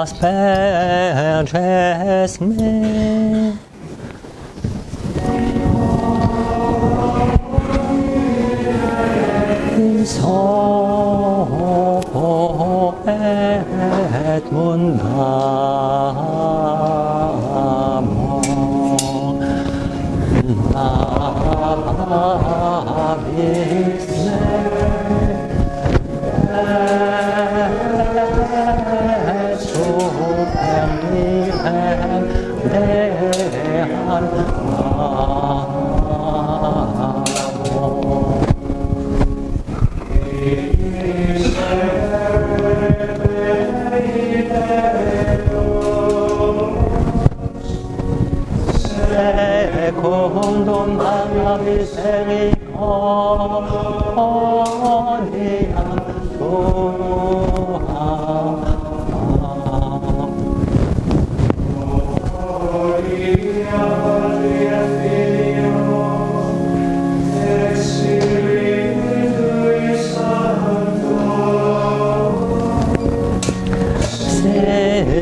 asperges me. So et mundamo labis me et super nivem dean secundum alla misericordia tua.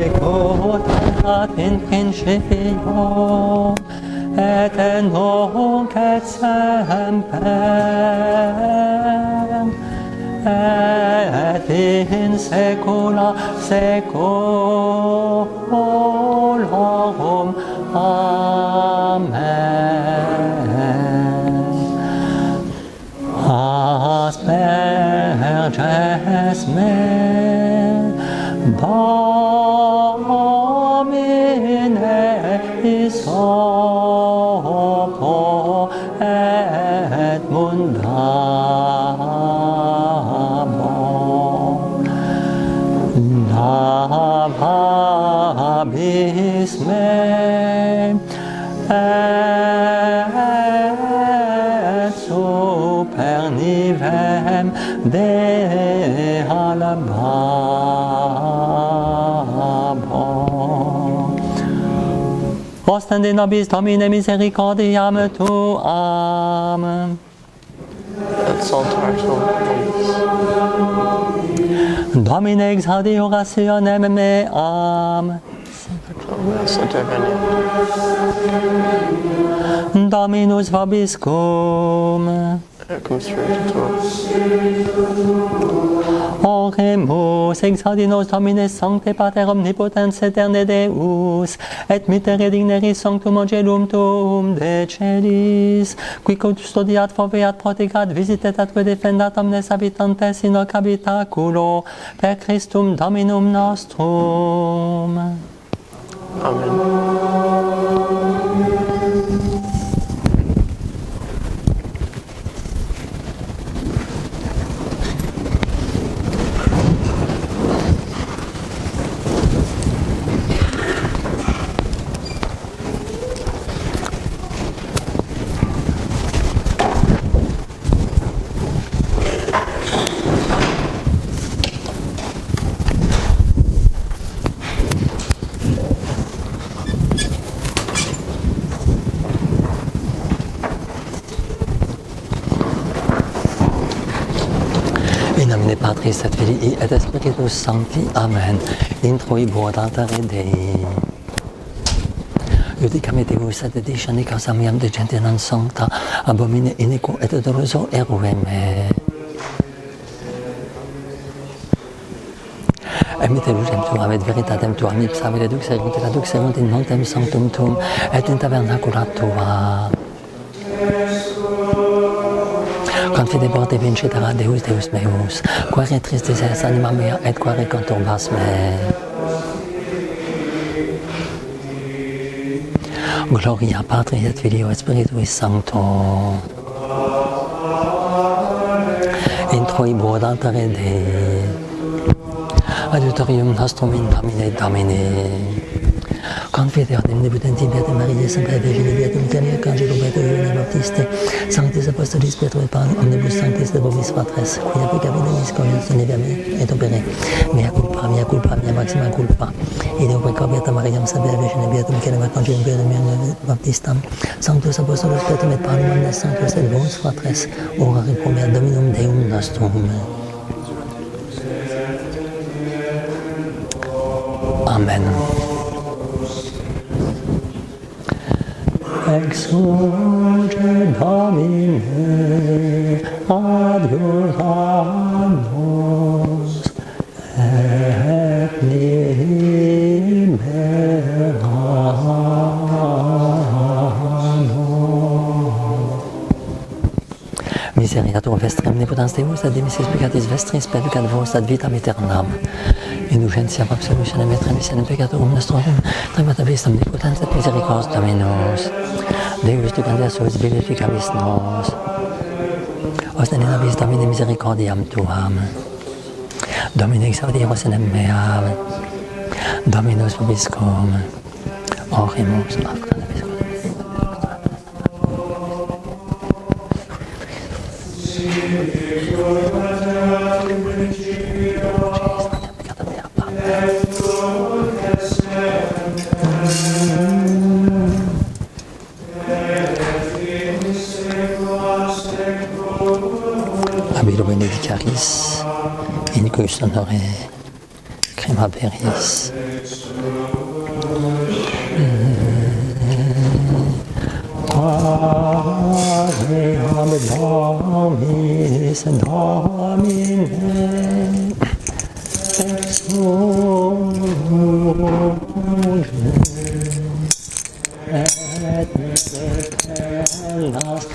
Secotat in principio et nunc et semper et in saecula saeculorum. Amen. Asperges me, Domine isopo et mundamo labis me et super nivem de alababo. Ostende nobis Domine misericordiam tuam. Et saltar Domine exaudi orationem meam. Dominus vobiscum. Et cum spiritu tuo. Oremus, exaudi nos Domine Sancte Pater Omnipotens Aeterne Deus, et mitere digneris sanctum angelum tuum de celis, qui custodiat foveat protegat visitet atque defendat omnes habitantes in hoc habitaculo, per Christum Dominum nostrum. Amen. In nomine Patris et Filii et Spiritus Sancti. Amen. Introibo ad altare Dei. Iudicame Deus et diceni causa miam de gente non sancta, abomine iniquo et doloso erue me. Emite lucem tuam et veritatem tuam ipsa vile duxerunt in montem sanctum tuum et in tabernacula tua. Confidebor te vincitera Deus Deus meus, quare tristis est anima mea et quare conturbas me. Gloria Patri et Filio et Spiritui Sancto. Introibo ad altare Dei. Adiutorium nostrum in nomine Domini. Confide ad omnipotenti Beate Mariae Sanctae Virgine Beatum Cania Cangelo Beato Ioanne Baptiste Sanctis Apostolis Petro et Paul omnibus sanctis de vobis patres quia peccavi nobis conius neviame et opere mea culpa mea maxima culpa et deo preco Beata Mariam Sanctae Virgine Beatum Cania Cangelo Beatum Ioanne Baptistam Sanctus Apostolos Petrum et Paulum omnes sanctus et vobis patres ora et pro mea Dominum Deum nostrum. Amen. Exulge Domine, adjutamus, et liberanos. Miseriatur vestrem omnipotens Deus, ad dimissis peccatis vestris, pedicat vos ad vitam aeternam. Indulgentia absolutionem et remissionem peccatorum nostrum, tremata vis omnipotens et misericordias Dominus. Deus ducanda suis beneficabis nos. Ostende nobis Domine misericordiam tuam. Domine exaudimus enem meam. Dominus vobiscum. Oremus ad nobis. Abilo benedicaris, in cus honore, crema peris. Quaeam Dominis Domine, et metellas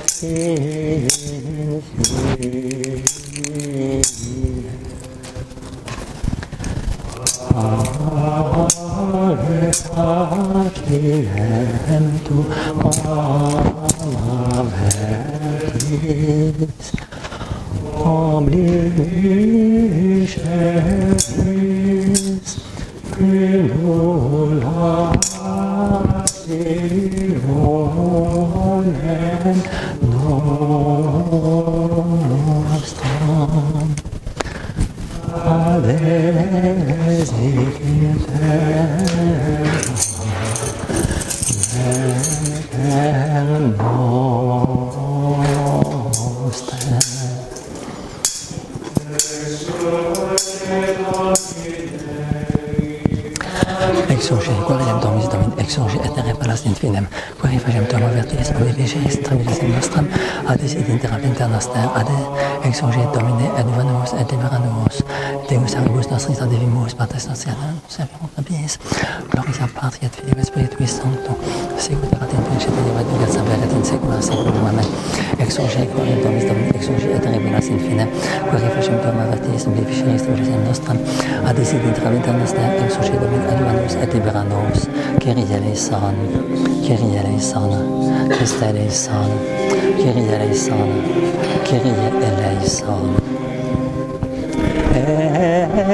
Faciem tu alavetis, obligeris, primulationem nostram. Exurge, quaerem Dominus Domine, exurge et repalas infinem, quae facem tuam avertis, obligeris tribulasim nostram, ades id intera venter noster, ade exurge Domine, et vanos et liberanos, Deus aribus nostris adevimus, Patres nostri servium nobis, gloris a Patri et Filii et Spiritui Sancto, sicut erat in principio et nunc et semper et in saecula saeculorum. Amen. Exurge, quaerem Dominus Domine, exurge et repalas infinem, quae facem tuam avertis, obligeris tribulasim nostram, ades id intera venter noster, exurge Domine, et vanos et liberanos, Kyrie eleison, Kyrie eleison, Christe eleison, Kyrie eleison, Kyrie eleison. Eleison.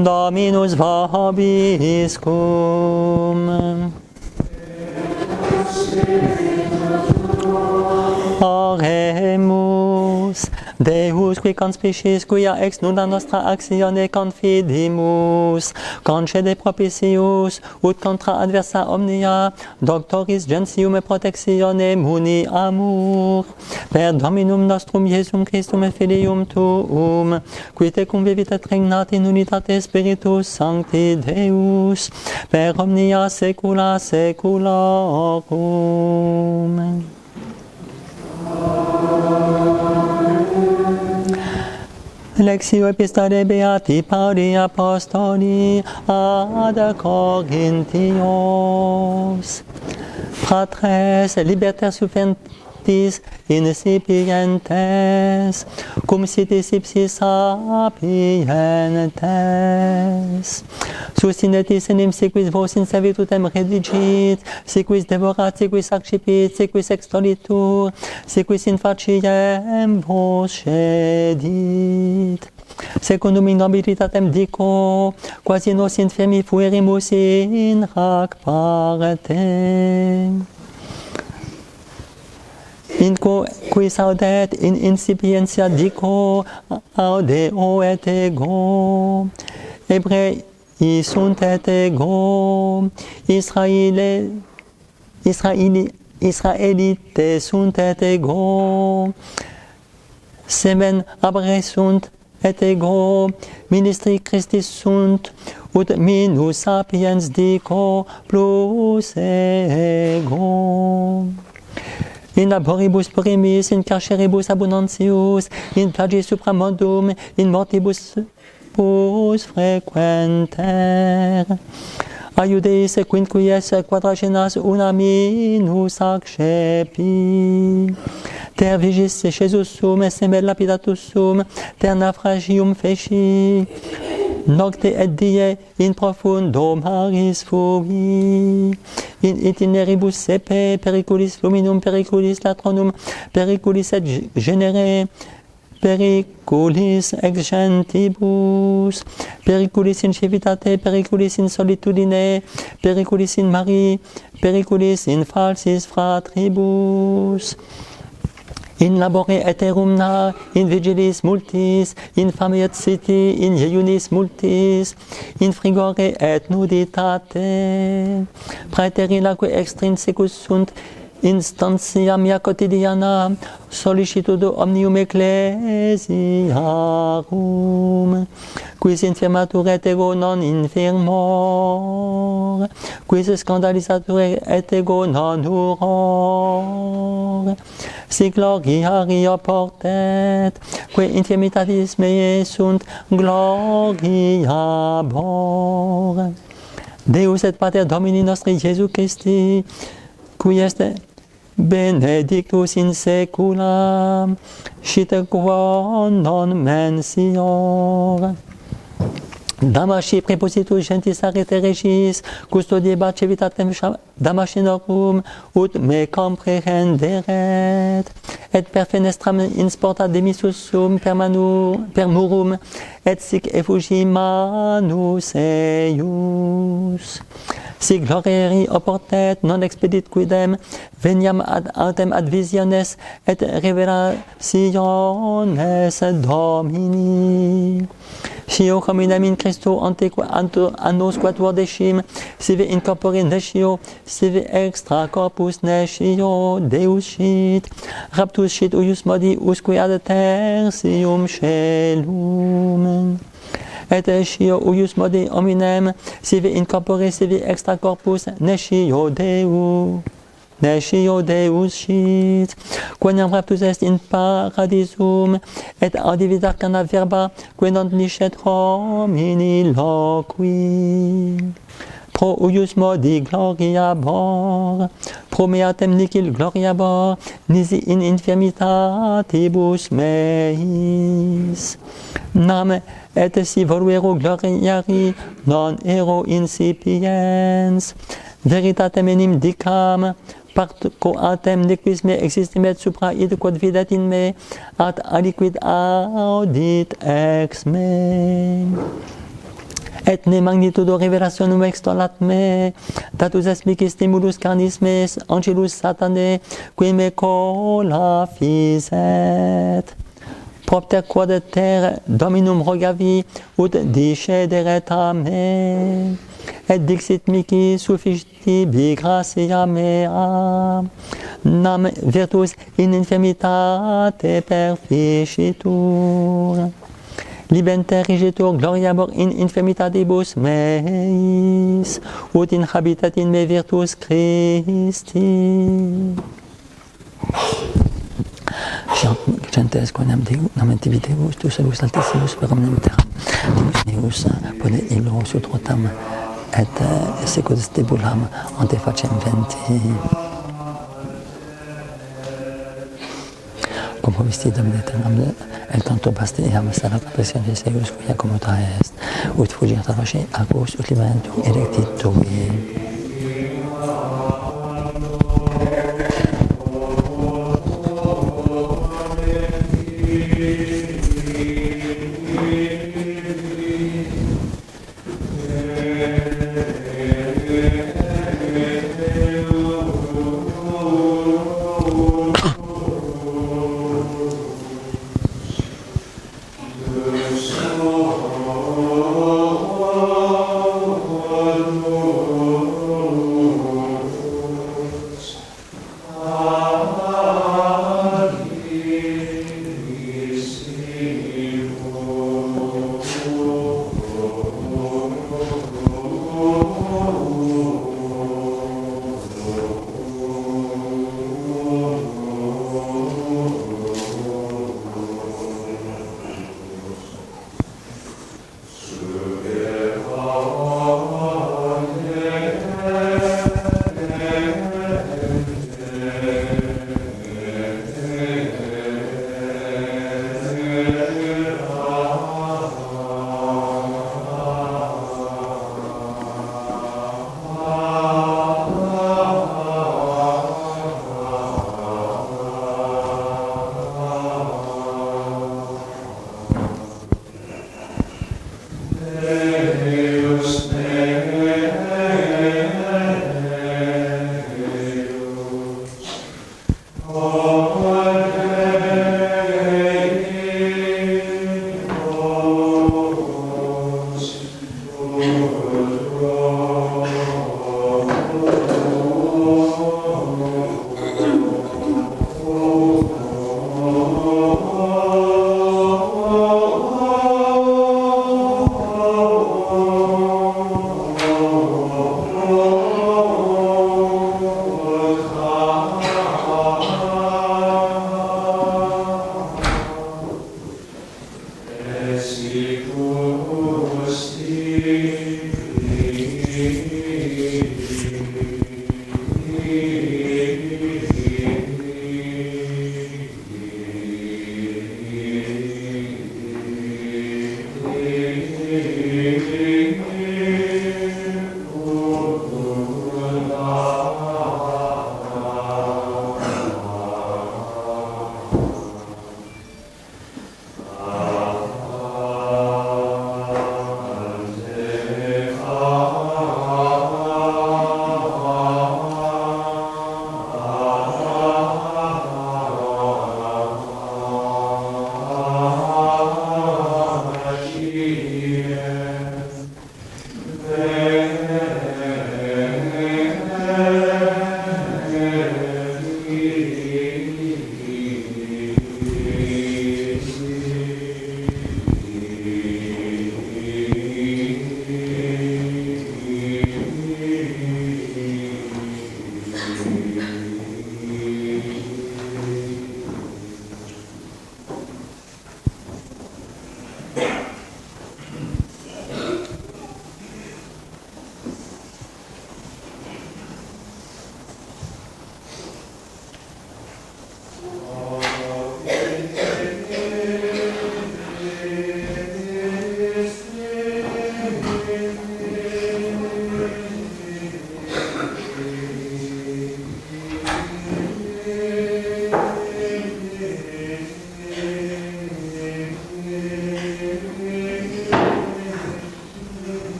Dominus vobiscum. Oremus, Deus qui conspicis quia ex nuda nostra actione confidimus, concede propitius, ut contra adversa omnia, doctoris gentium protectione muni amur, per Dominum nostrum Iesum Christum Filium tuum, qui te convivit et regnat in unitate Spiritus Sancti Deus, per omnia saecula saeculorum. Lectio Epistolae Beati Pauli Apostoli ad Corinthios. Fratres, liberter suffertis incipientes, cum sitis ipsis sapientes. Sustinetis enim sequis vos in servitutem redigit, sequis devorat, sequis accipit, sequis extolitur, sequis in faciem vos cedit. Secundum in nobilitatem dico, quasi nos infirmi fuerimus in hac parte. In quis audet in incipientia dico, audeo et ego. Ebrei sunt et ego, Israelite sunt et ego, semen abre sunt et ego, ministri Christi sunt, ut minus sapiens dico plus ego. In laboribus primis, in carceribus abundantius, in plagi supramodum, in mortibus frequenter. Aiudeis quinquies quadragenas una minus accepi. Ter vigis Jesus sum, semel lapidatus sum, ter naufragium feci. Nocte et die in profundo maris fui. In itineribus sepe, periculis fluminum, periculis latronum, periculis et genere, periculis ex gentibus, periculis in civitate, periculis in solitudine, periculis in mari, periculis in falsis fratribus. In labore eterumna, in vigilis multis, in fame et siti, in jejuniis multis, in frigore et nuditate. Praeterilaque extrinsecus sunt instantia mea quotidiana, sollicitudo omnium ecclesiarum, quis infirmatur et ego non infirmor, quis scandalisatur et ego non uror, si gloriario portet, que infirmitatis meae sunt gloriabor. Deus et Pater Domini nostri Iesu Christi, qui est benedictus in saecula, sit quo non mensior. Damasci prepositus gentis arete regis, custodiebat civitatem Damascinorum, ut me comprehenderet, et per fenestram insportat demissus sum per murum, et sic effugi manus eius. Si glorieri oportet, non expedit quidem, veniam ad autem ad visiones, et revelationes Domini. Scio hominem in Christo annos quatuor decim, sive in corpore nescio, sive extra corpus nescio, Deus scit, raptus scit uius modi, usque ad tertium celum. Et scio uius modi hominem, sive in corpore, sive extra corpus nescio Deus scit, quoniam raptus est in paradisum, et audivit arcana verba, que non licet homini loqui. Pro uius modi gloriabor, pro meatem nihil gloriabor, nisi in infirmitatibus meis. Nam et si voluero gloriari, non ero incipiens. Veritatem enim dicam, partco autem nequis me existimet supra id quod videt in me, ad aliquid audit ex me. et ne magnitudo revelationum extolat me, datus explici stimulus carnis mes, angelus satane, qui me colafiset. Propter quod terre dominum rogavi, ut discederet a me, et dixit mihi sufficibi gratia mea, nam virtus in infirmitate perficitur. Libenter rigitur gloriamur in infirmitatibus meis, ut in habitat in me virtus Christi. Gentes quam nam divitibus, tu salus altissimus per omnem terram, divus neus pone illo sutrotam, et secus stibulam ante facem venti. Cum provisti Domine eternam, et tanto basti eam sala capressiones eius quia commuta est, ut fugiat a voce aquos, ut liberentur electi tui.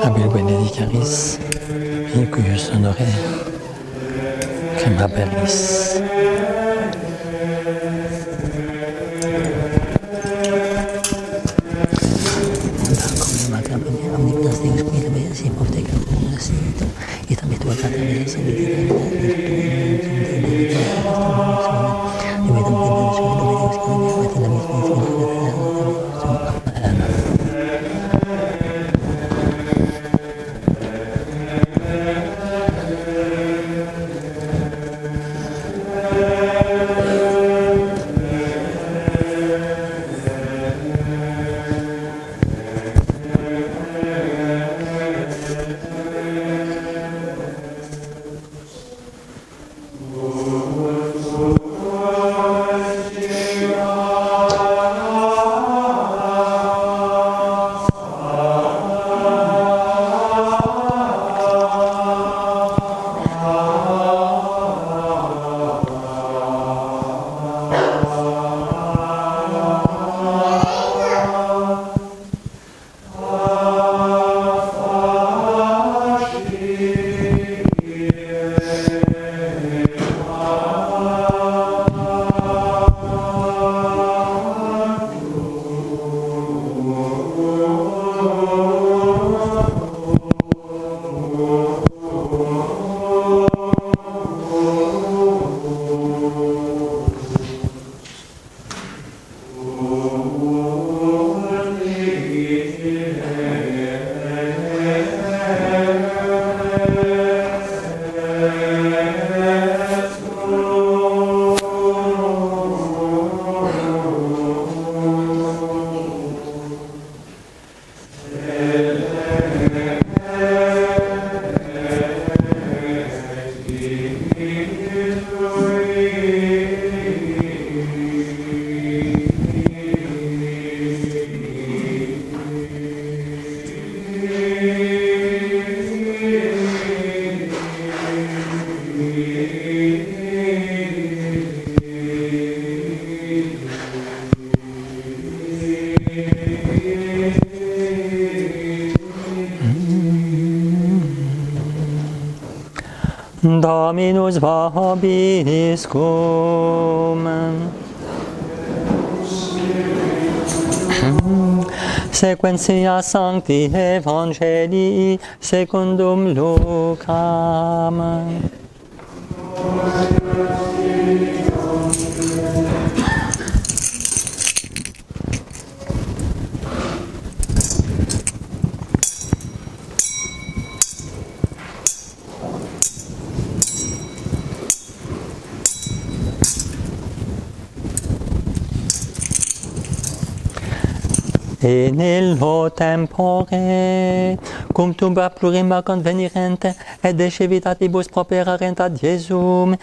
Abil benedicaris, cuius honore, crema bellis. Dominus vobiscum. Sequentia Sancti Evangelii secundum Lucam. E nillo tempore, cum tuba plurima convenirente, et decevitatibus properarent ad Iesum,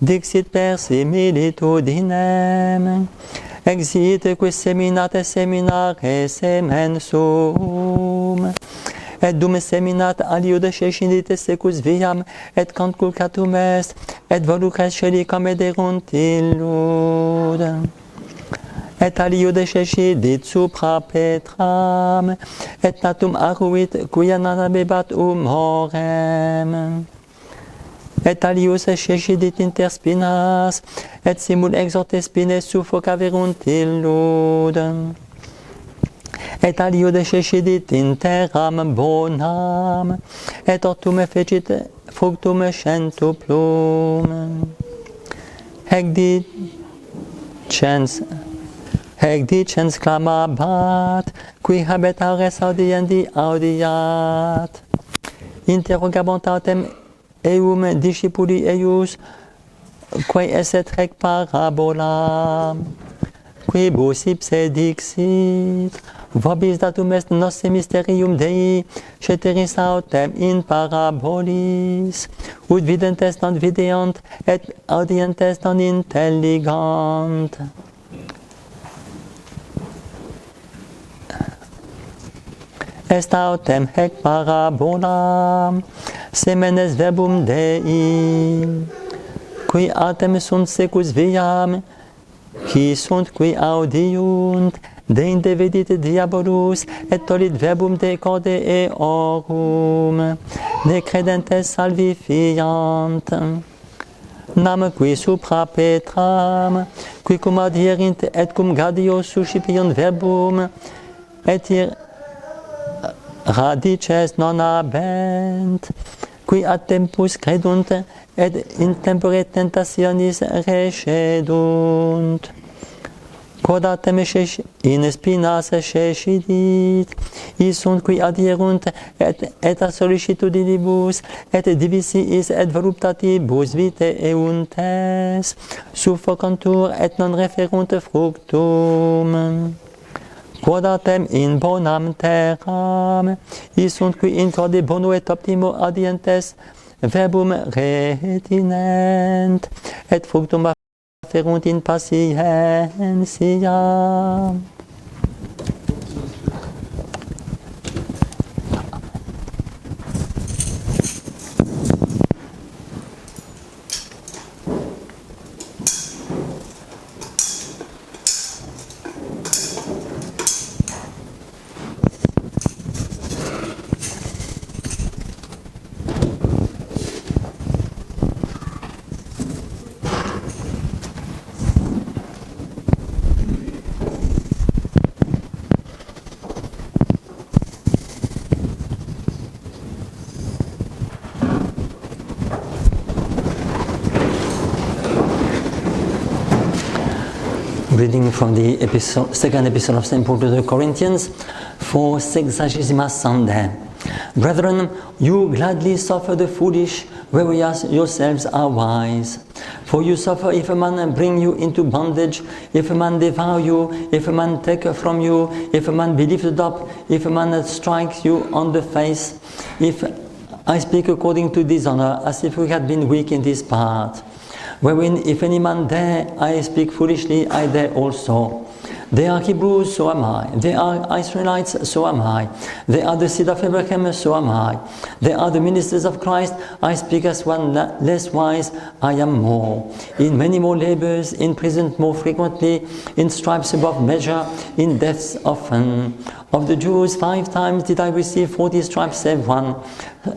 dixit per similitudinem, exit quis seminate seminare semensum, et dum seminat aliude cescindite secus viam, et conculcatum est, et volucres celicam ederunt illud. Et aliude cescidit supra Petram, et natum aruit quia nanabebat humorem. Et alius cescidit inter spinas, et simul exorte spines suffocaverunt illud. Et aliude cescidit inter ram bonam, et ortum fecit fructum centuplum. Hec dicens clamabat, qui habet aures audiendi audiat. Interrogabant autem eum discipuli eius, quae esset rec parabola. Quibus ipse dixit, vobis datum est nosse mysterium Dei, ceteris autem in parabolis, ut videntes non videant, et audientes non intelligant. Est autem hec parabola, semenes verbum Dei, qui autem sunt secus viam, qui sunt qui audiunt, deinde vidit diabolus, et tolit verbum de corde eorum, ne credentes salvifiant. Nam qui supra Petram, qui cum adierint et cum gadio suscipiunt verbum, et radices non habent, qui ad tempus credunt, et in tempore tentationis recedunt. Codatem in spinas cescidit, sunt qui adierunt, et a sollicitudinibus, et divisiis et voluptatibus vitae euntes, suffocantur et non referunt fructum. Quodatem in bonam terram, sunt qui in corde bono et optimo adientes verbum retinent, et fructum afferunt in patientia. Reading from the second epistle of St. Paul to the Corinthians for Sexagesima Sunday. Brethren, you gladly suffer the foolish, whereas yourselves are wise. For you suffer if a man bring you into bondage, if a man devour you, if a man take from you, if a man be lifted up, if a man strikes you on the face, if I speak according to dishonor, as if we had been weak in this part. Wherein if any man dare, I speak foolishly, I dare also. They are Hebrews, so am I. They are Israelites, so am I. They are the seed of Abraham, so am I. They are the ministers of Christ, I speak as one less wise, I am more. In many more labors, in prison more frequently, in stripes above measure, in deaths often. Of the Jews 5 times did I receive 40 stripes save one.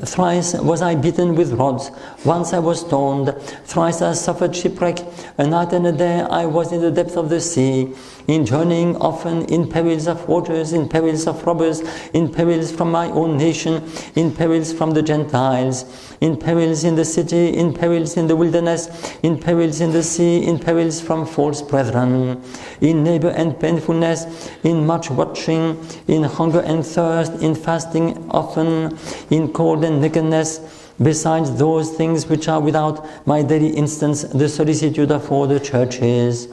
Thrice was I beaten with rods. Once I was stoned. Thrice I suffered shipwreck. A night and a day I was in the depth of the sea. In journeying often, in perils of waters, in perils of robbers, in perils from my own nation, in perils from the Gentiles, in perils in the city, in perils in the wilderness, in perils in the sea, in perils from false brethren, in labor and painfulness, in much watching, in hunger and thirst, in fasting often, in cold and nakedness, besides those things which are without my daily instance, the solicitude of all the churches.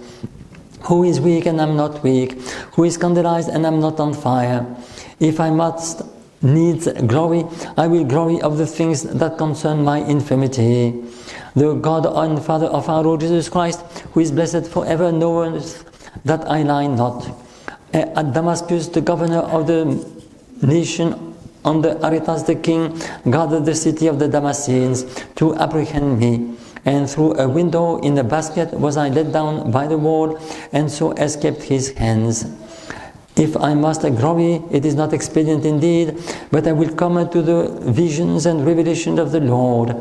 Who is weak and I'm not weak? Who is scandalized and I'm not on fire? If I must needs glory, I will glory of the things that concern my infirmity. The God and Father of our Lord Jesus Christ, who is blessed forever, knoweth that I lie not. At Damascus, the governor of the nation under Aretas the king guarded the city of the Damascenes to apprehend me. And through a window in a basket was I let down by the wall, and so escaped his hands. If I must glory, it is not expedient indeed, but I will come to the visions and revelations of the Lord.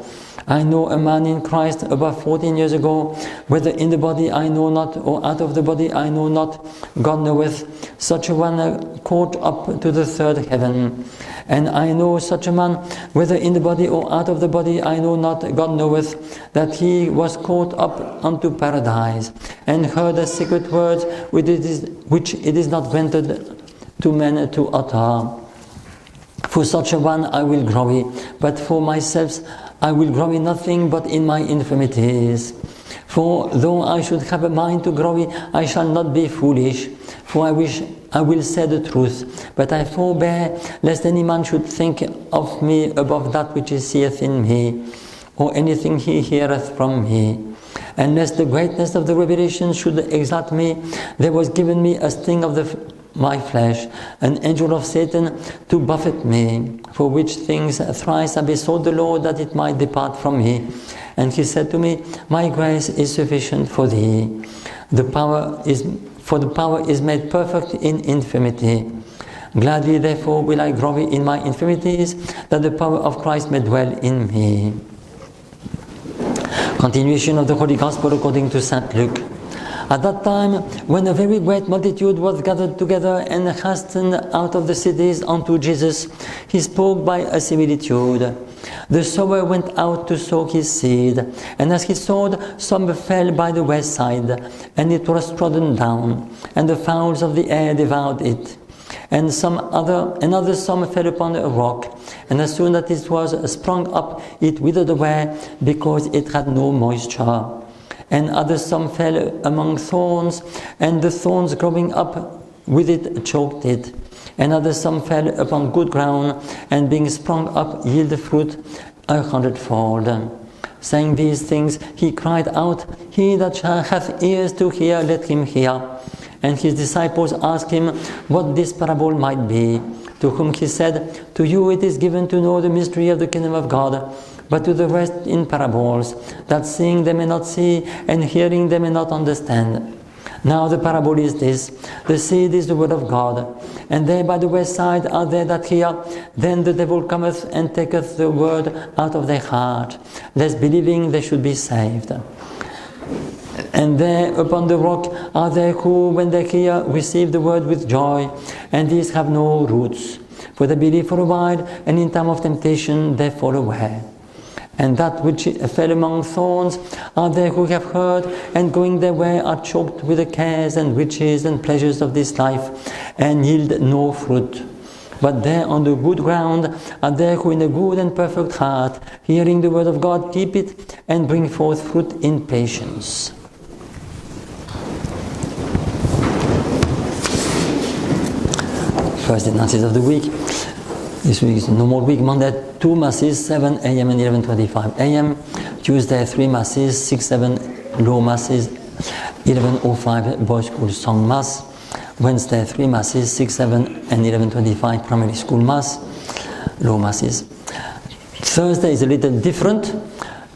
I know a man in Christ about 14 years ago, whether in the body I know not, or out of the body I know not, God knoweth, such a one caught up to the third heaven. And I know such a man, whether in the body or out of the body I know not, God knoweth, that he was caught up unto paradise, and heard the secret words which it is not granted to men to utter. For such a one I will glory, but for myself I will glory nothing but in my infirmities. For though I should have a mind to glory, I shall not be foolish, for I wish I will say the truth, but I forbear, lest any man should think of me above that which he seeth in me, or anything he heareth from me. And lest the greatness of the revelation should exalt me, there was given me a sting of my flesh, an angel of Satan to buffet me, for which things thrice I besought the Lord that it might depart from me. And he said to me, my grace is sufficient for thee. The power is made perfect in infirmity. Gladly therefore will I glory in my infirmities, that the power of Christ may dwell in me. Continuation of the Holy Gospel according to St. Luke. At that time, when a very great multitude was gathered together and hastened out of the cities unto Jesus, he spoke by a similitude. The sower went out to sow his seed, and as he sowed, some fell by the wayside, and it was trodden down, and the fowls of the air devoured it. And another some fell upon a rock, and as soon as it was sprung up, it withered away, because it had no moisture. And others some fell among thorns, and the thorns growing up with it choked it. And others some fell upon good ground, and being sprung up yielded fruit 100-fold. Saying these things, he cried out, He that hath ears to hear, let him hear. And his disciples asked him what this parable might be. To whom he said, To you it is given to know the mystery of the kingdom of God, but to the rest in parables, that seeing they may not see, and hearing they may not understand. Now the parable is this: the seed is the word of God, and they by the wayside are they that hear. Then the devil cometh and taketh the word out of their heart, lest believing they should be saved. And there upon the rock are they who, when they hear, receive the word with joy, and these have no roots. For they believe for a while, and in time of temptation they fall away. And that which fell among thorns are they who have heard, and going their way are choked with the cares and riches and pleasures of this life, and yield no fruit. But there on the good ground are they who in a good and perfect heart, hearing the word of God, keep it, and bring forth fruit in patience. First announces of the week. This week is a normal week. Monday 2 masses, 7 a.m. and 11:25 a.m. Tuesday 3 masses, 6-7 low masses, 11:05 boys school song mass. Wednesday 3 masses, 6-7 and 11:25 primary school mass, low masses. Thursday is a little different.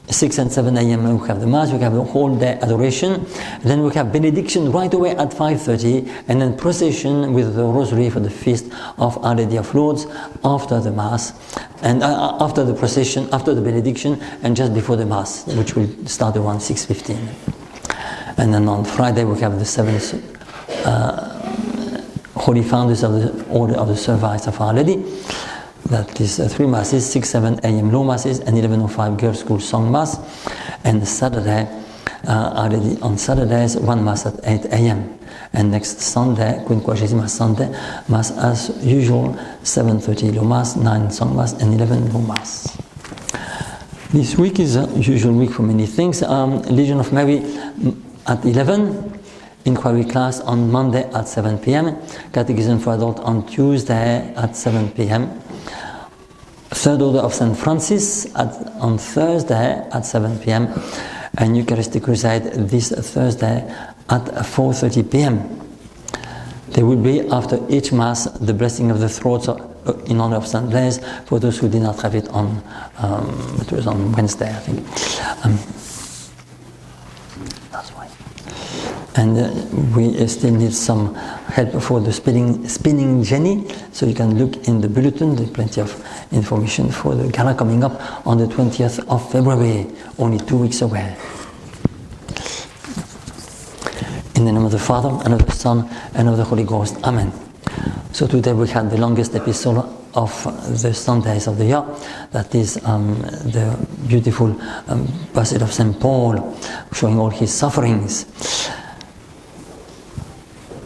6 and 7 a.m. we have the Mass, we have the whole day adoration, then we have benediction right away at 5:30, and then procession with the rosary for the feast of Our Lady of Lourdes after the Mass, and after the procession, after the benediction, and just before the Mass, which will start around 6:15. And then on Friday we have the 7th Holy Founders of the Order of the Service of Our Lady. That is 3 masses, 6-7 a.m. low masses, and 11:05 girls' school song mass. And Saturday, on Saturdays, 1 mass at 8 a.m. And next Sunday, Quinquagesima Sunday, mass as usual, 7:30 low mass, 9 song mass, and 11 low mass. This week is a usual week for many things. Legion of Mary at 11. Inquiry class on Monday at 7 p.m. Catechism for adults on Tuesday at 7 p.m. Third Order of St. Francis on Thursday at 7 p.m. and Eucharistic Crusade this Thursday at 4:30 p.m. There will be after each Mass the blessing of the throats in honor of St. Blaise for those who did not have it on it was on Wednesday, I think. That's why. And we still need some help for the spinning jenny, so you can look in the bulletin. There's plenty of information for the gala coming up on the 20th of February, only 2 weeks away. In the name of the Father, and of the Son, and of the Holy Ghost. Amen. So today we had the longest episode of the Sundays of the year. That is the beautiful passage of St. Paul, showing all his sufferings.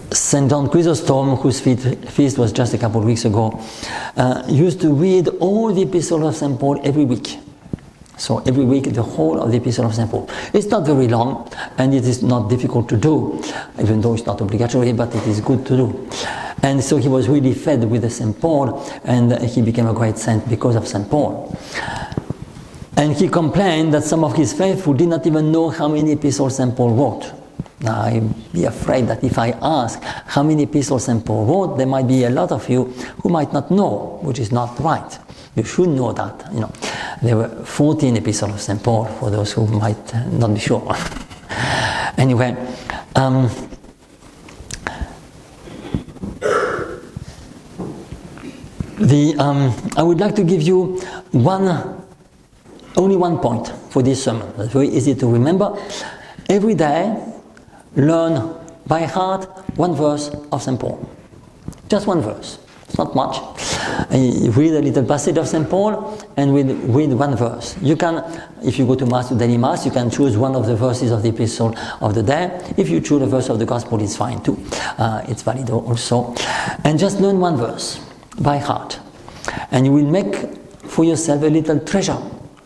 St. John Chrysostom, whose feast was just a couple of weeks ago, used to read all the epistles of St. Paul every week. So every week, the whole of the epistle of St. Paul. It's not very long, and it is not difficult to do, even though it's not obligatory, but it is good to do. And so he was really fed with the St. Paul, and he became a great saint because of St. Paul. And he complained that some of his faithful did not even know how many epistles St. Paul wrote. Now, I'd be afraid that if I ask how many epistles St. Paul wrote, there might be a lot of you who might not know, which is not right. You should know that. There were 14 epistles of St. Paul, for those who might not be sure. Anyway, I would like to give you only one point for this sermon. It's very easy to remember. Every day, learn by heart one verse of St. Paul. Just one verse. It's not much. You read a little passage of St. Paul and read one verse. You can, if you go to Mass, to daily Mass, you can choose one of the verses of the epistle of the day. If you choose a verse of the Gospel, it's fine too. It's valid also. And just learn one verse by heart. And you will make for yourself a little treasure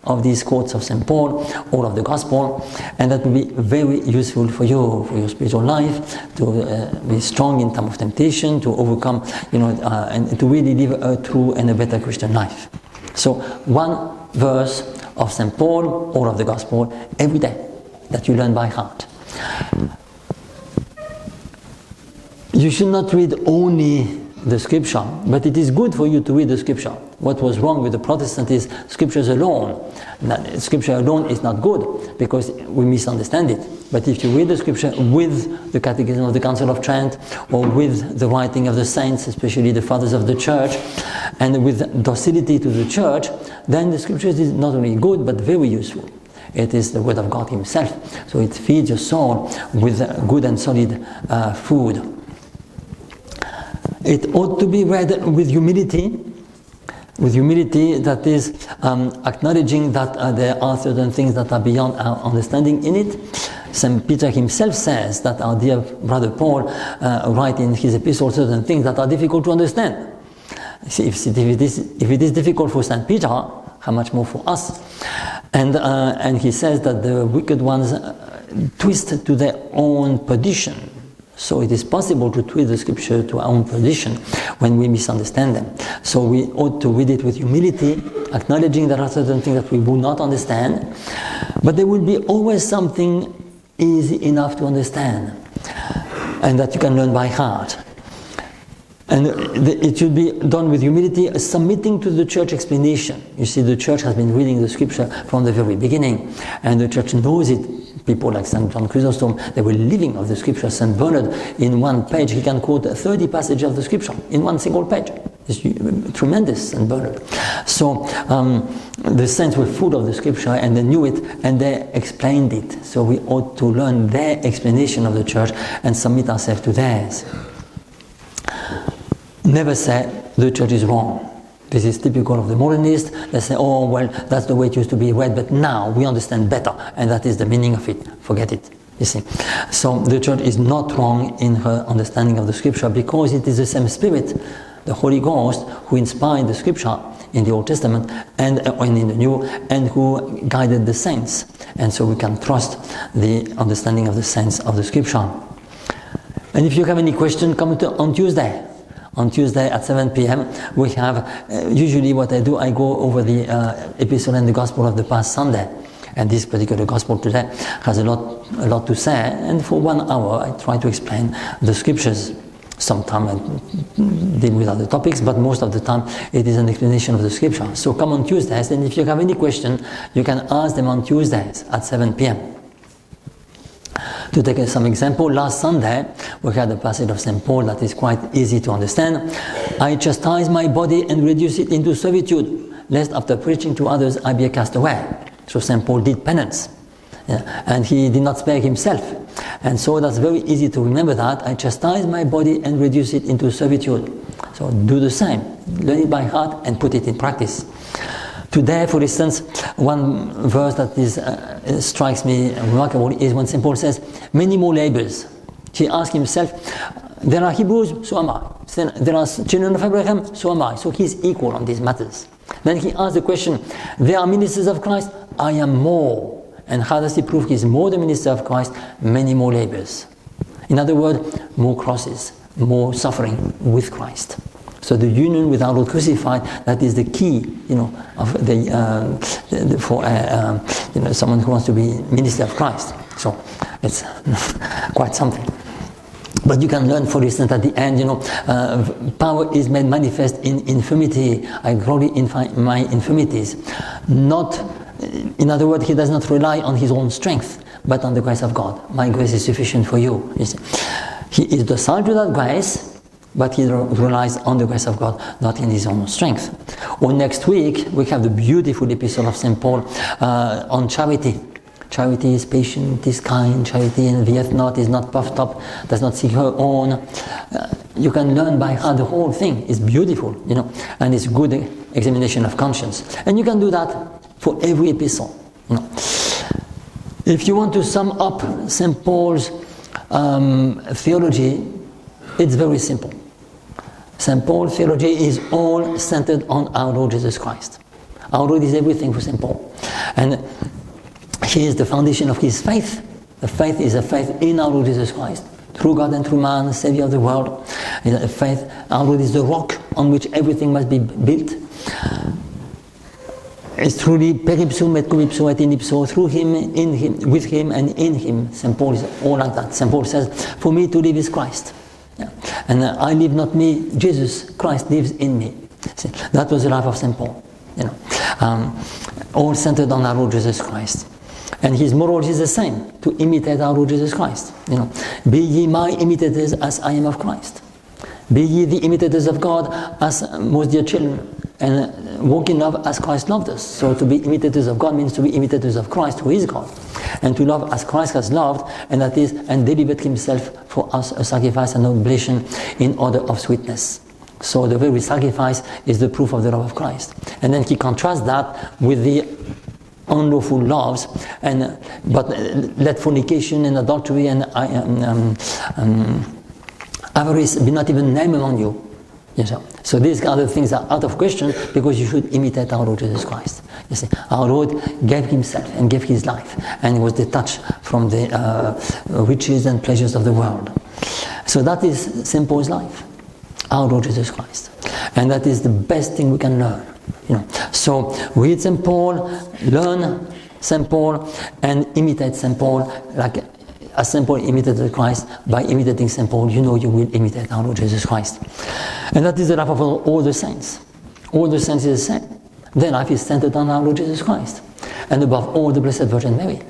of these quotes of St. Paul, all of the Gospel, and that will be very useful for you, for your spiritual life, to be strong in time of temptation, to overcome, and to really live a true and a better Christian life. So, one verse of St. Paul, all of the Gospel, every day, that you learn by heart. You should not read only the scripture, but it is good for you to read the scripture. What was wrong with the Protestant is scriptures alone. Scripture alone is not good because we misunderstand it. But if you read the scripture with the Catechism of the Council of Trent, or with the writing of the saints, especially the fathers of the church, and with docility to the church, then the scriptures is not only good but very useful. It is the Word of God Himself. So it feeds your soul with good and solid food. It ought to be read with humility, that is acknowledging that there are certain things that are beyond our understanding in it. St. Peter himself says that our dear brother Paul writes in his epistle certain things that are difficult to understand. See, if it is difficult for St. Peter, how much more for us? And he says that the wicked ones twist to their own perdition. So it is possible to twist the scripture to our own perdition when we misunderstand them. So we ought to read it with humility, acknowledging there are certain things that we will not understand, but there will be always something easy enough to understand and that you can learn by heart. And it should be done with humility, submitting to the church explanation. You see, the church has been reading the scripture from the very beginning, and the church knows it. People like St. John Chrysostom, they were living of the scripture. St. Bernard, in one page, he can quote 30 passages of the scripture in one single page. It's tremendous, St. Bernard. So the saints were full of the scripture and they knew it and they explained it. So we ought to learn their explanation of the church and submit ourselves to theirs. Never say the church is wrong. This is typical of the modernists. They say, oh, well, that's the way it used to be read, but now we understand better, and that is the meaning of it. Forget it, you see. So the church is not wrong in her understanding of the scripture because it is the same Spirit, the Holy Ghost, who inspired the scripture in the Old Testament and in the New, and who guided the saints. And so we can trust the understanding of the saints of the scripture. And if you have any question, come on Tuesday. On Tuesday at 7 p.m. we have, usually what I do, I go over the epistle and the gospel of the past Sunday. And this particular gospel today has a lot to say. And for 1 hour I try to explain the scriptures. Sometimes I deal with other topics, but most of the time it is an explanation of the scripture. So come on Tuesdays, and if you have any question, you can ask them on Tuesdays at 7 p.m. To take some example, last Sunday we had a passage of St. Paul that is quite easy to understand. I chastise my body and reduce it into servitude, lest after preaching to others I be a castaway. So St. Paul did penance, and he did not spare himself. And so that's very easy to remember that. I chastise my body and reduce it into servitude. So do the same. Learn it by heart and put it in practice. Today, for instance, one verse that strikes me remarkable is when St. Paul says, many more labors. He asks himself, there are Hebrews, so am I. There are children of Abraham, so am I. So he's equal on these matters. Then he asks the question, there are ministers of Christ, I am more. And how does he prove he's more the minister of Christ? Many more labors. In other words, more crosses, more suffering with Christ. So the union with our Lord crucified, that is the key, of for someone who wants to be minister of Christ. So it's quite something. But you can learn, for instance, at the end, power is made manifest in infirmity. I glory in my infirmities. Not, in other words, he does not rely on his own strength, but on the grace of God. My grace is sufficient for you. You see. He is docile to that grace, but he relies on the grace of God, not in his own strength. Or next week, we have the beautiful epistle of St. Paul on charity. Charity is patient, is kind. Charity envieth not, is not puffed up, does not seek her own. You can learn by heart the whole thing. It's beautiful, and it's good examination of conscience. And you can do that for every epistle. If you want to sum up St. Paul's theology, it's very simple. St. Paul's theology is all centered on our Lord Jesus Christ. Our Lord is everything for St. Paul. And he is the foundation of his faith. The faith is a faith in our Lord Jesus Christ, through God and through man, Savior of the world. Faith, our Lord is the rock on which everything must be built. It's truly per ipsum et cum ipsum et in ipso, through him, in him, with him and in him. St. Paul is all like that. St. Paul says, for me to live is Christ. Yeah. And I live not me, Jesus Christ lives in me. See, that was the life of St. Paul. All centered on our Lord Jesus Christ. And his moral is the same, to imitate our Lord Jesus Christ. Be ye my imitators as I am of Christ. Be ye the imitators of God as most dear children, and walk in love as Christ loved us. So to be imitators of God means to be imitators of Christ, who is God. And to love as Christ has loved, and that is, and delivered himself for us a sacrifice and oblation in order of sweetness. So the very sacrifice is the proof of the love of Christ. And then he contrasts that with the unlawful loves, but let fornication and adultery and avarice be not even named among you. So these other things are out of question, because you should imitate our Lord Jesus Christ. You see, our Lord gave himself and gave his life, and was detached from the riches and pleasures of the world. So that is St. Paul's life, our Lord Jesus Christ, and that is the best thing we can learn. So read St. Paul, learn St. Paul, and imitate St. Paul like as St. Paul imitated Christ. By imitating St. Paul, you will imitate our Lord Jesus Christ. And that is the life of all the saints. All the saints is the same. Their life is centered on our Lord Jesus Christ. And above all, the Blessed Virgin Mary.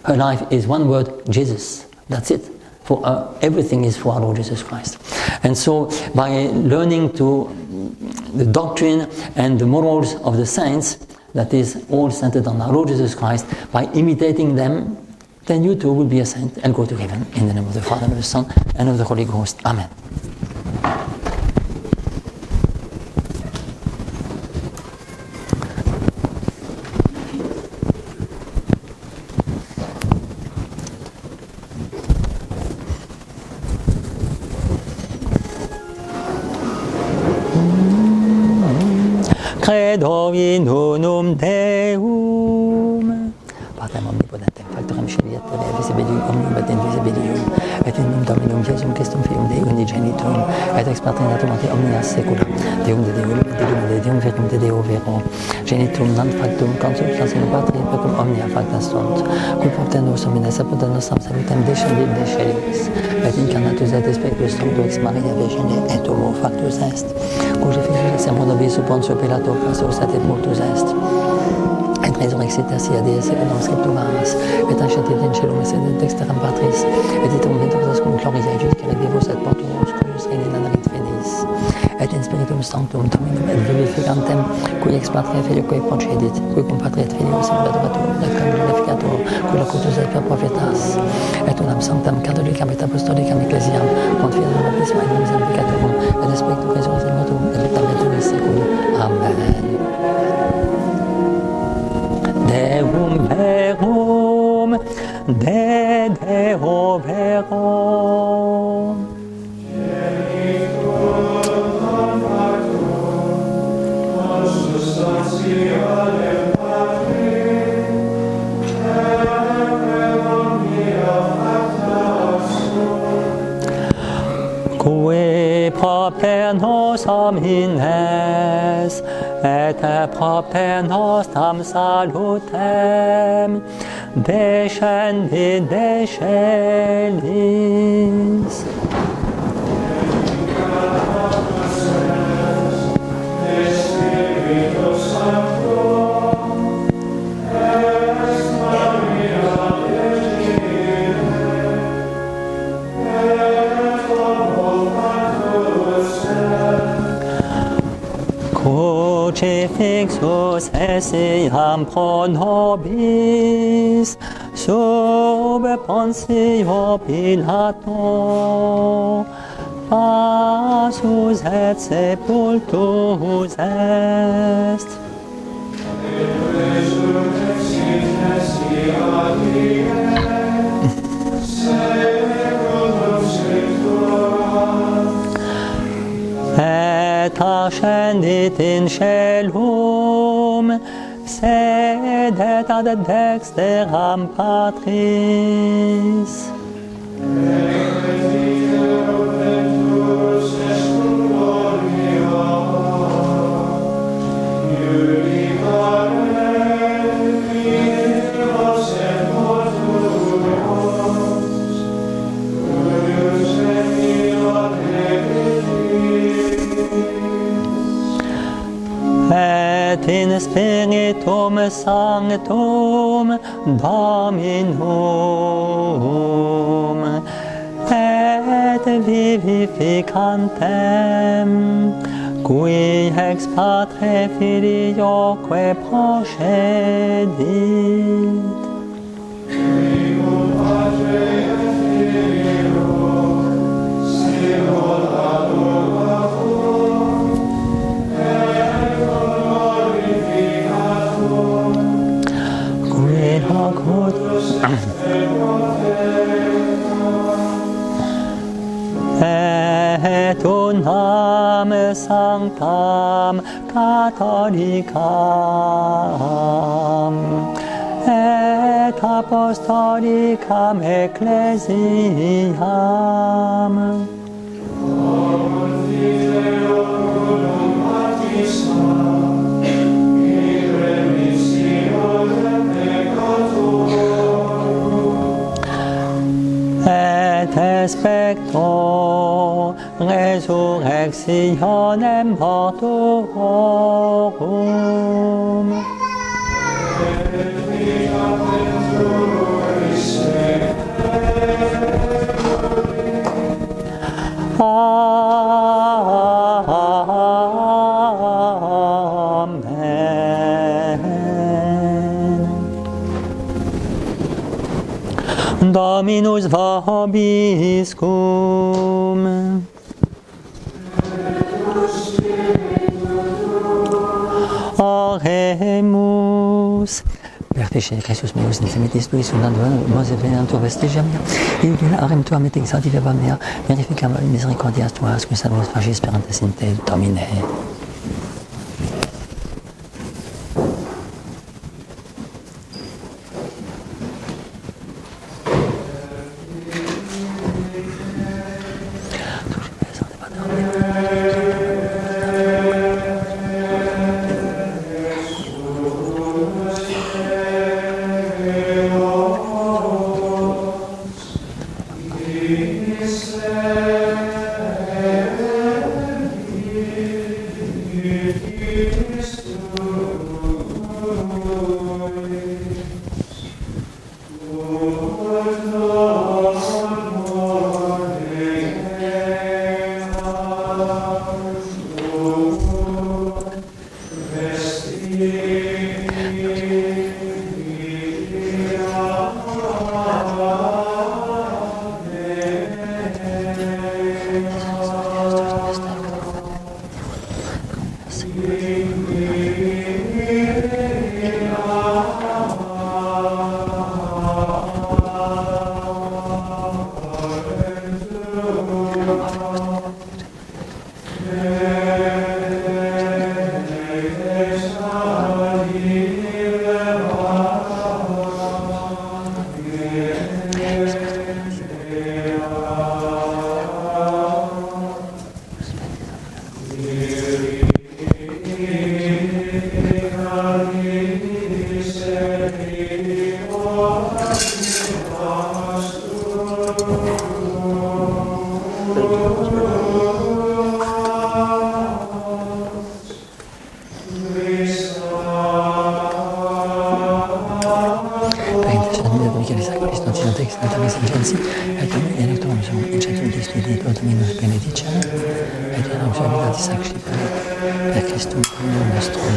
Her life is one word, Jesus. That's it. For everything is for our Lord Jesus Christ. And so, by learning the doctrine and the morals of the saints, that is all centered on our Lord Jesus Christ, by imitating them, then you too will be a saint and go to heaven. In the name of the Father, and of the Son, and of the Holy Ghost. Amen. Credo in unum Deum, Patrem omnipotentem, factorem scelietere, visibilium omnium et invisibilium, et in num Dominum Iesum Christum Fium Dei unigenitum, et ex patrinatum ante omnia saecula, Deum de Deum, de Deum verum de Deo vero, genitum non factum, consubstantia in patria, pecum omnia facta sunt, cui propter nostrum in sapere nostram salutem descendit de celis, et incarnatus et spectus Sancto ex Maria Virgine, et homo factus est, cujo filius sermo nobis sub Pontio Pilato passus et sepultus est, et resurrexit tertia die secundum scripturas, et ascentit in caelum et sedet dexteram Patris, et iterum venturas cum gloria judicare vivos et mortuos, cuius regnum in finis, et in spiritum sanctum Dominum et vivificantem, cui ex patria filioque procedit, cui cum patria et filius in adoratur, et cum glorificator, cui locutus et per prophetas, et unam sanctam catholicam et apostolicam ecclesiam, confiderum baptisma et misericatorum, et spiritu resurrectum mortuum, et vitam et seculum. Amen. Deum verum, de Deo verum. Quae Deus homines, et proper nostram salutem, descendi de celis. Crucifixus essiam pro nobis, sub Pontio Pilato, passus et sepultus est. Et ascendit in caelum, sedet ad dexteram Patris. Et in spiritum sanctum Dominum, et vivificantem, qui ex Patre Filioque procedit. Et unam sanctam catholicam et apostolicam ecclesiam et expecto resurrectionem mortuorum. Amen. Dominus vobiscum. Oremus. Père péché, Christus meus, nefemitis tuis, unandum, mose venantur vestigiam mea, iugila arem tuam et exaltivabam mea, verificam misericordias tuas, qui salvos fagis sperantes in te, Domine. Domine Michele Sacro, Stantino Tex, Natalis Agenzi, et Electrum Sum, Incentum Dei Studi, Dominus Benedicere, et Eram Suavitatis Sacri, per Christum Domino nostrum.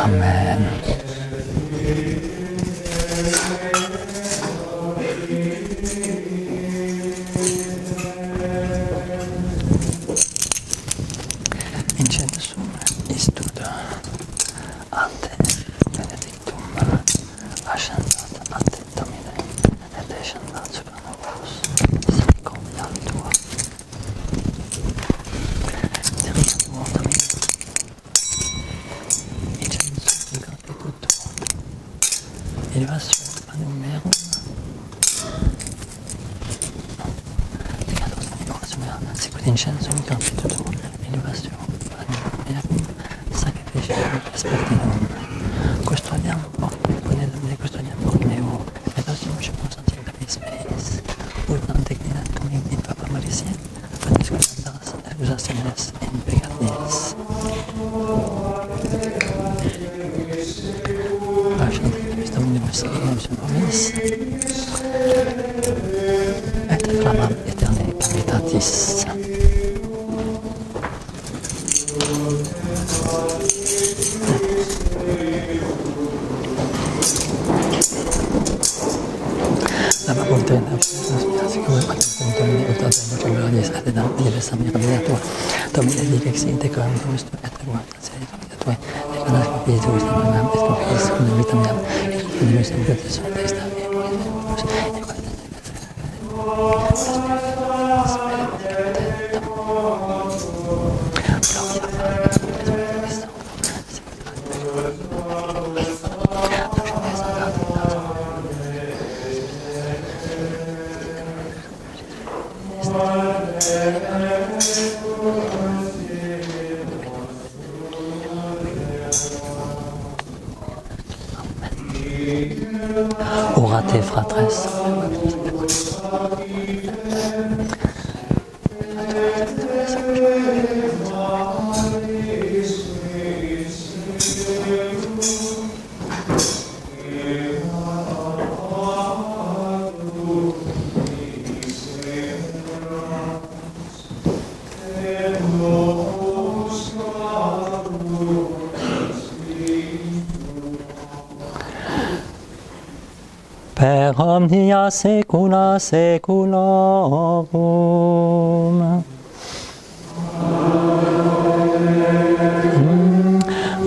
Amen. Incensum istudo ante benedictum ascendat ante Domine et descendat super nobis misericordia tua. Terriamur Domine. Incensum gratitud elevation panum merum. Sicut incensum gratitud elevation sacrificium spectinum. Custodiam Domine, custodiam Domine, et osum circumstantium Deus meis, ut non declinat cum in Papa Maricie, et excusas accusationes in peccatis. Passion Deus Dominibus in nobis, et flammam aeternae caritatis. La facoltà siccome Domine ultate voce glorias adedam divesa mirabilatur Domine dixite quam Dominus et guarda sed Domine tue et canas Spiritus nam et confides cum vita meam et Dominus in gratis est a me et Orate fratres. Per omnia saecula saeculorum.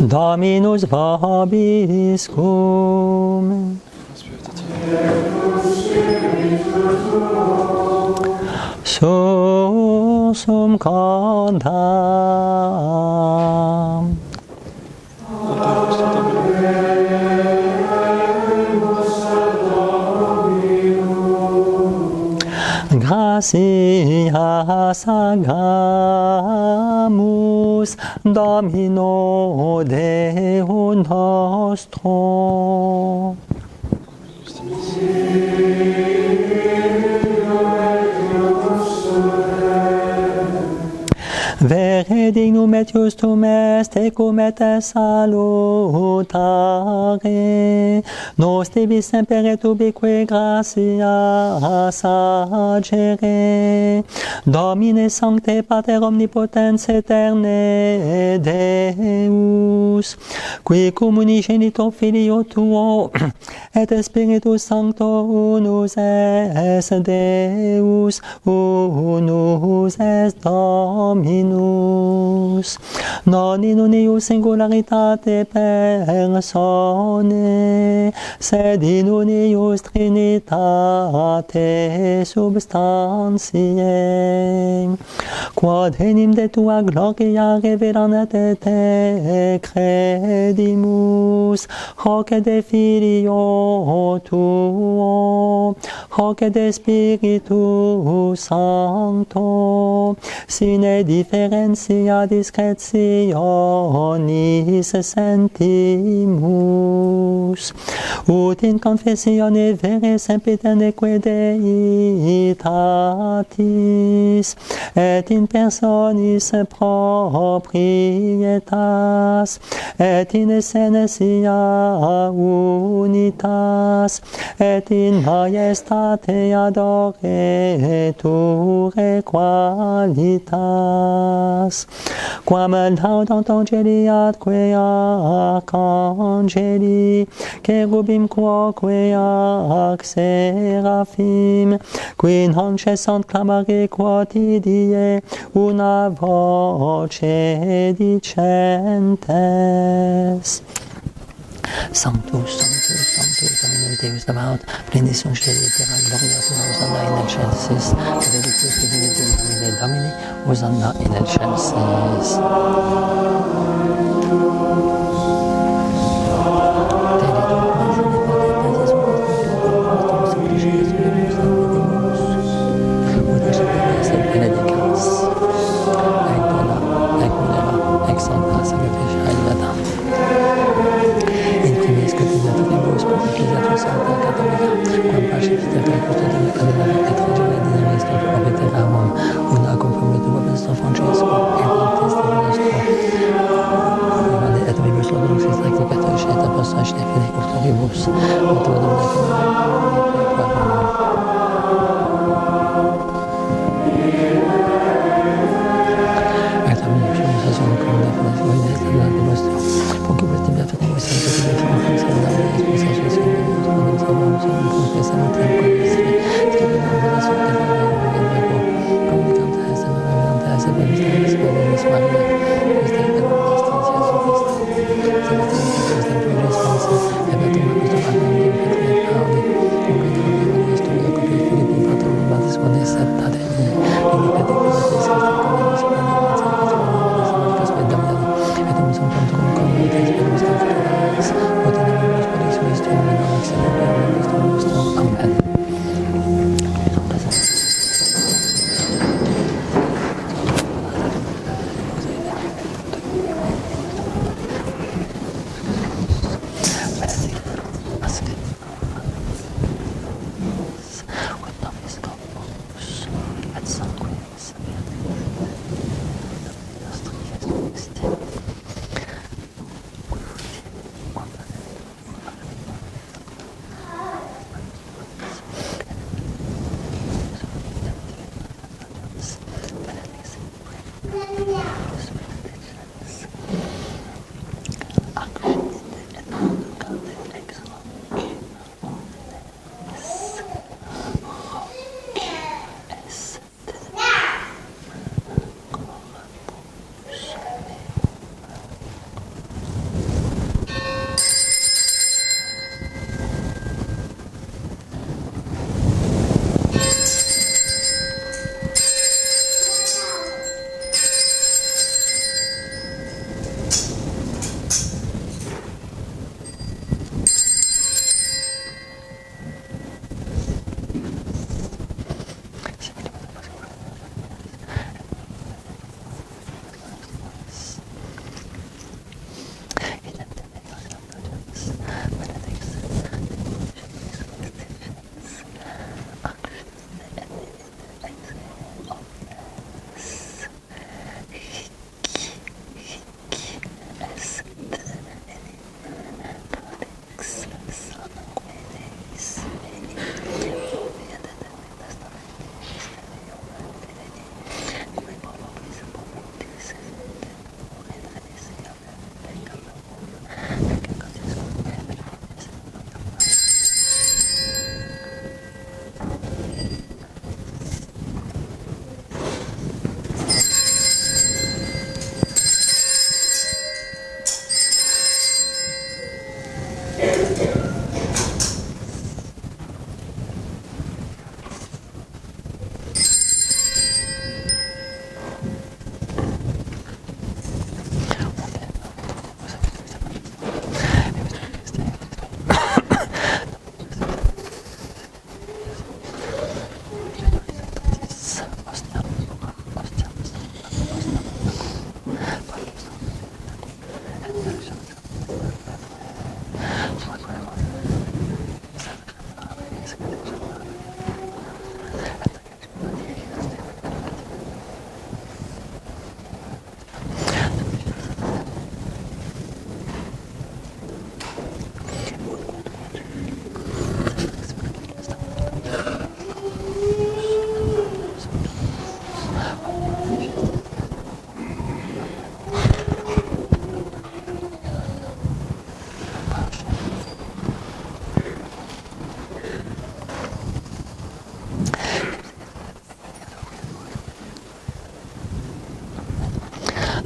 Dominus vobiscum. Sursum contam. Gratias agamus Domino Deum nostro. Vere dignum et justum est, ecum et salutare, nos tibi semper et ubique gratias agere. Domine Sancte Pater Omnipotens Aeterne Deus, qui cum unigenitor Filio Tuo et Spiritus Sancto unus est Deus, unus est Dominus, non in unius singularitate personae, sed in unius Trinitate substantiae, quod enim de tua gloria revelant et te credimus, hoc de Filio Tuo, hoc et Spiritus Sancto, sine differentia discretionis sentimus, ut in confessione vere sempiterneque Deitatis, et in personis proprietas, et in essentia unitas, et in majestate adoreture qualitas, quam laudant angeli atque arcangeli, cherubim quoque ac seraphim, qui non cessant clamare quotidie una voce dicentes. Sanctus, Sanctus, Sanctus, Dominus Deus Sabaoth, benedictum Sceli et terra, gloria tua, Hosanna in excelsis, benedictus Divinum nomine Domini, Hosanna in excelsis. Una comprometo per Francesco e il testo nostro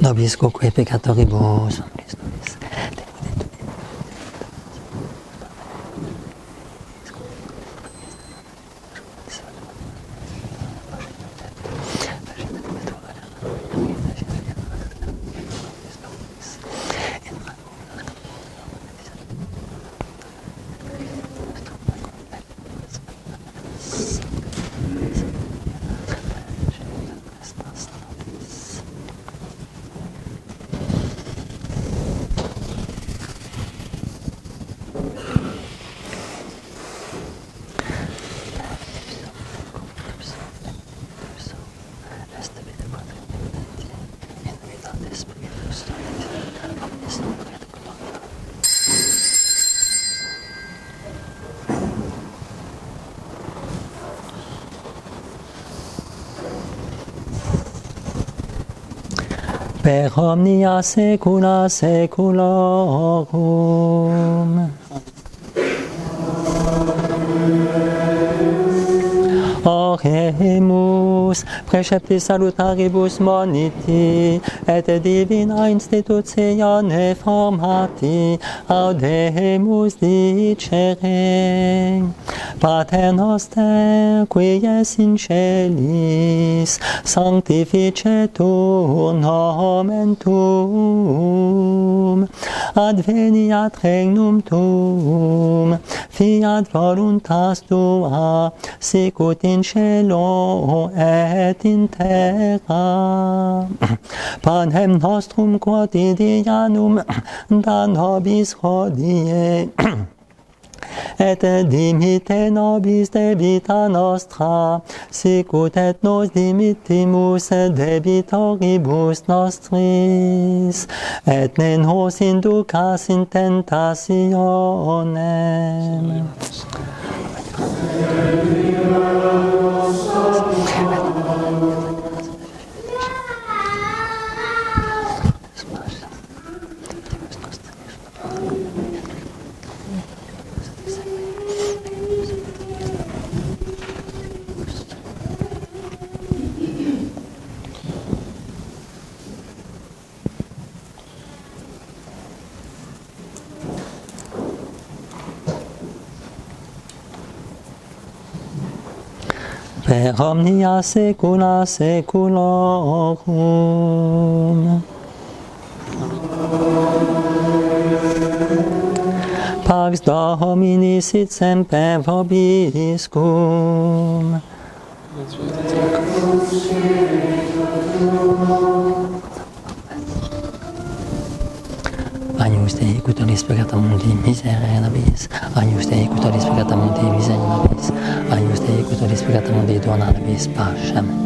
Nobis quoque peccatoribus, per omnia saecula saeculorum. Oremus, preceptis salutaribus moniti, et divina institutione formati, audemus dicere. Pater noster, qui es in celis, sanctificetur nomen tuum, adveniat regnum tuum, fiat voluntas tua, sicut in cielo et in terra. Panem nostrum quotidianum da nobis hodie, et dimitte nobis debita nostra, sicut et nos dimittimus debitoribus nostris, et ne nos inducas in tentationem. Per omnia saecula saeculorum. Pax Domini sit semper vobiscum. Agnus Dei, qui tollis peccata mundi, miserere nobis. Agnus Dei, qui tollis peccata mundi, miserere nobis. Agnus Dei, qui tollis peccata mundi, dona nobis pacem.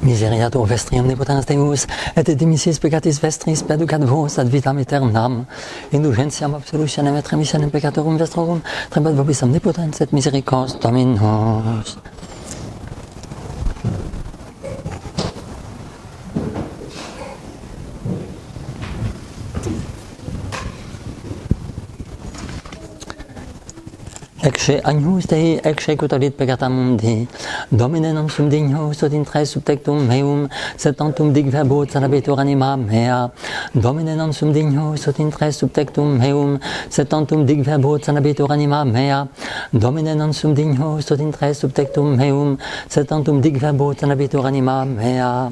Miseriatur vestri omnipotens Deus, et dimissis peccatis vestris perducat vos ad vitam aeternam. Indulgentiam absolutionem et remissionem peccatorum vestrorum, trebat vobis omnipotens et misericors Dominus. Ecce agnus Dei, ecce cutolit peccata mundi. Domine non sum dignus ut in tres subtectum meum, sed tantum dig verbo salabetur anima mea. Domine non sum dignus ut in tres subtectum meum, sed tantum dig verbo salabetur anima mea. Domine non sum dignus ut in tres subtectum meum, sed tantum dig verbo salabetur anima mea.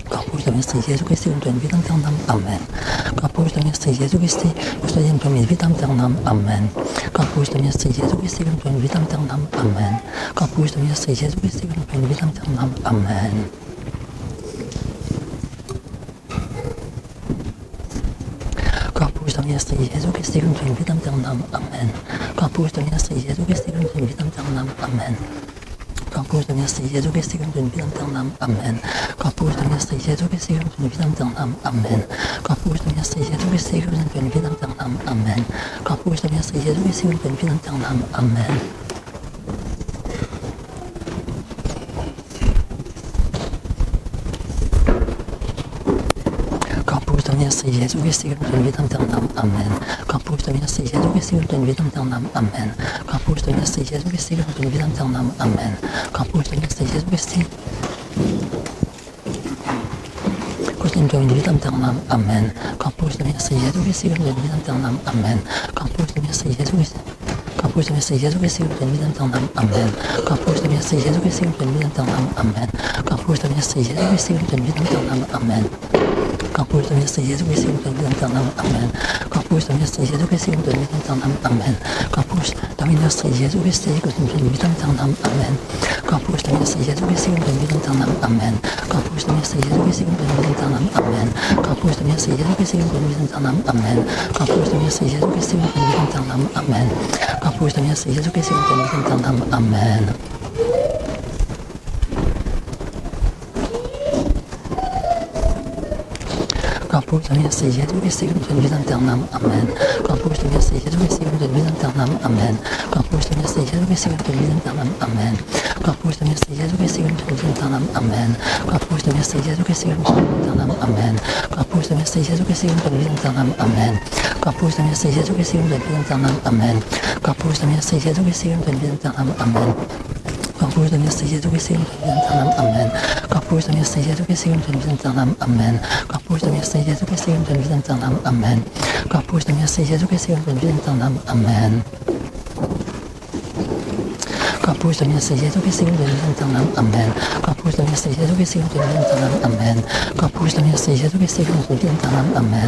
Corpus Domini Iesu Christi, unto in vitam aeternam. Amen. Corpus Domini Iesu Christi, unto in vitam aeternam. Amen. Corpus Domini Iesu Christi, unto in vitam aeternam. Amen. Corpus Domini Iesu Christi, unto in vitam aeternam. Amen. Corpus Domini Iesu Christi, unto in vitam aeternam. Amen. Corpus Domini Iesu Christi, unto in vitam aeternam. Amen. Corpus Domini Iesu Christi, unto in vitam aeternam. Amen. Corpus Domini Iesu Christi, unto in vitam aeternam. Amen. Corpus Domini Iesu Christi, unto in vitam aeternam. Amen. Corpus Domini Iesu Christi, unto in vitam aeternam. Amen. Corpus Domini Iesu Christi, unto in vitam aeternam. Amen. Corpus Domini Iesu Christi, unto in vitam aeternam. Amen. Corpus Domini Iesu Christi, unto in vitam aeternam. Amen. Corpus Domini Iesu Christi, unto in vitam aeternam. Amen. Corpus Domini Iesu Christi, unto in vitam aeternam. Amen. Corpus Domini Iesu Christi, Corpus Domini Iesu Christi, unto in vitam aeternam. Amen. Corpus Domini Iesu Christi, unto in vitam aeternam. Amen. Corpus Domini Iesu Christi, unto in vitam aeternam. Amen. Corpus Domini Iesu Christi, unto in vitam aeternam. Amen. Corpus Domini Iesu Christi, unto in vitam aeternam. Amen. Corpus Domini Iesu Christi, unto in vitam aeternam. Amen. Corpus Domini Iesu Christi, unto in vitam aeternam. Amen. Corpus Domini Iesu Christi, unto in vitam aeternam. Amen. Corpus Domini Iesu Christi, unto in vitam aeternam. Amen. Corpus Domini Iesu Christi, unto in vitam aeternam. Amen. Corpus Domini Iesu Christi, unto in vitam aeternam. Amen. Corpus Domini Iesu Christi, unto in vitam aeternam. Amen. Corpus Domini Iesu Christi, unto in vitam aeternam. Amen. Corpus Domini Iesu Christi, unto in vitam aeternam. Amen. Corpus Domini Iesu Christi, unto in vitam aeternam. Amen. Corpus Domini Iesu Christi, unto in vitam aeternam. Amen. Corpus Domini Iesu Christi, unto in vitam aeternam. Amen. Corpus Domini Iesu Christi, unto in vitam aeternam. Amen. Corpus Domini Iesu Christi, unto in vitam aeternam. Amen. Corpus Domini Iesu Christi, unto in vitam aeternam. Amen. Corpus Domini Iesu Christi, unto in vitam aeternam. Amen. Corpus Domini Iesu Christi, unto in vitam aeternam. Amen. Corpus Domini Iesu Christi, unto in vitam aeternam. Amen. Corpus Domini Iesu Christi, unto in vitam aeternam. Amen. Corpus Domini Iesu Christi, unto in vitam aeternam. Amen. Corpus Domini Iesu Christi, unto in vitam aeternam. Amen.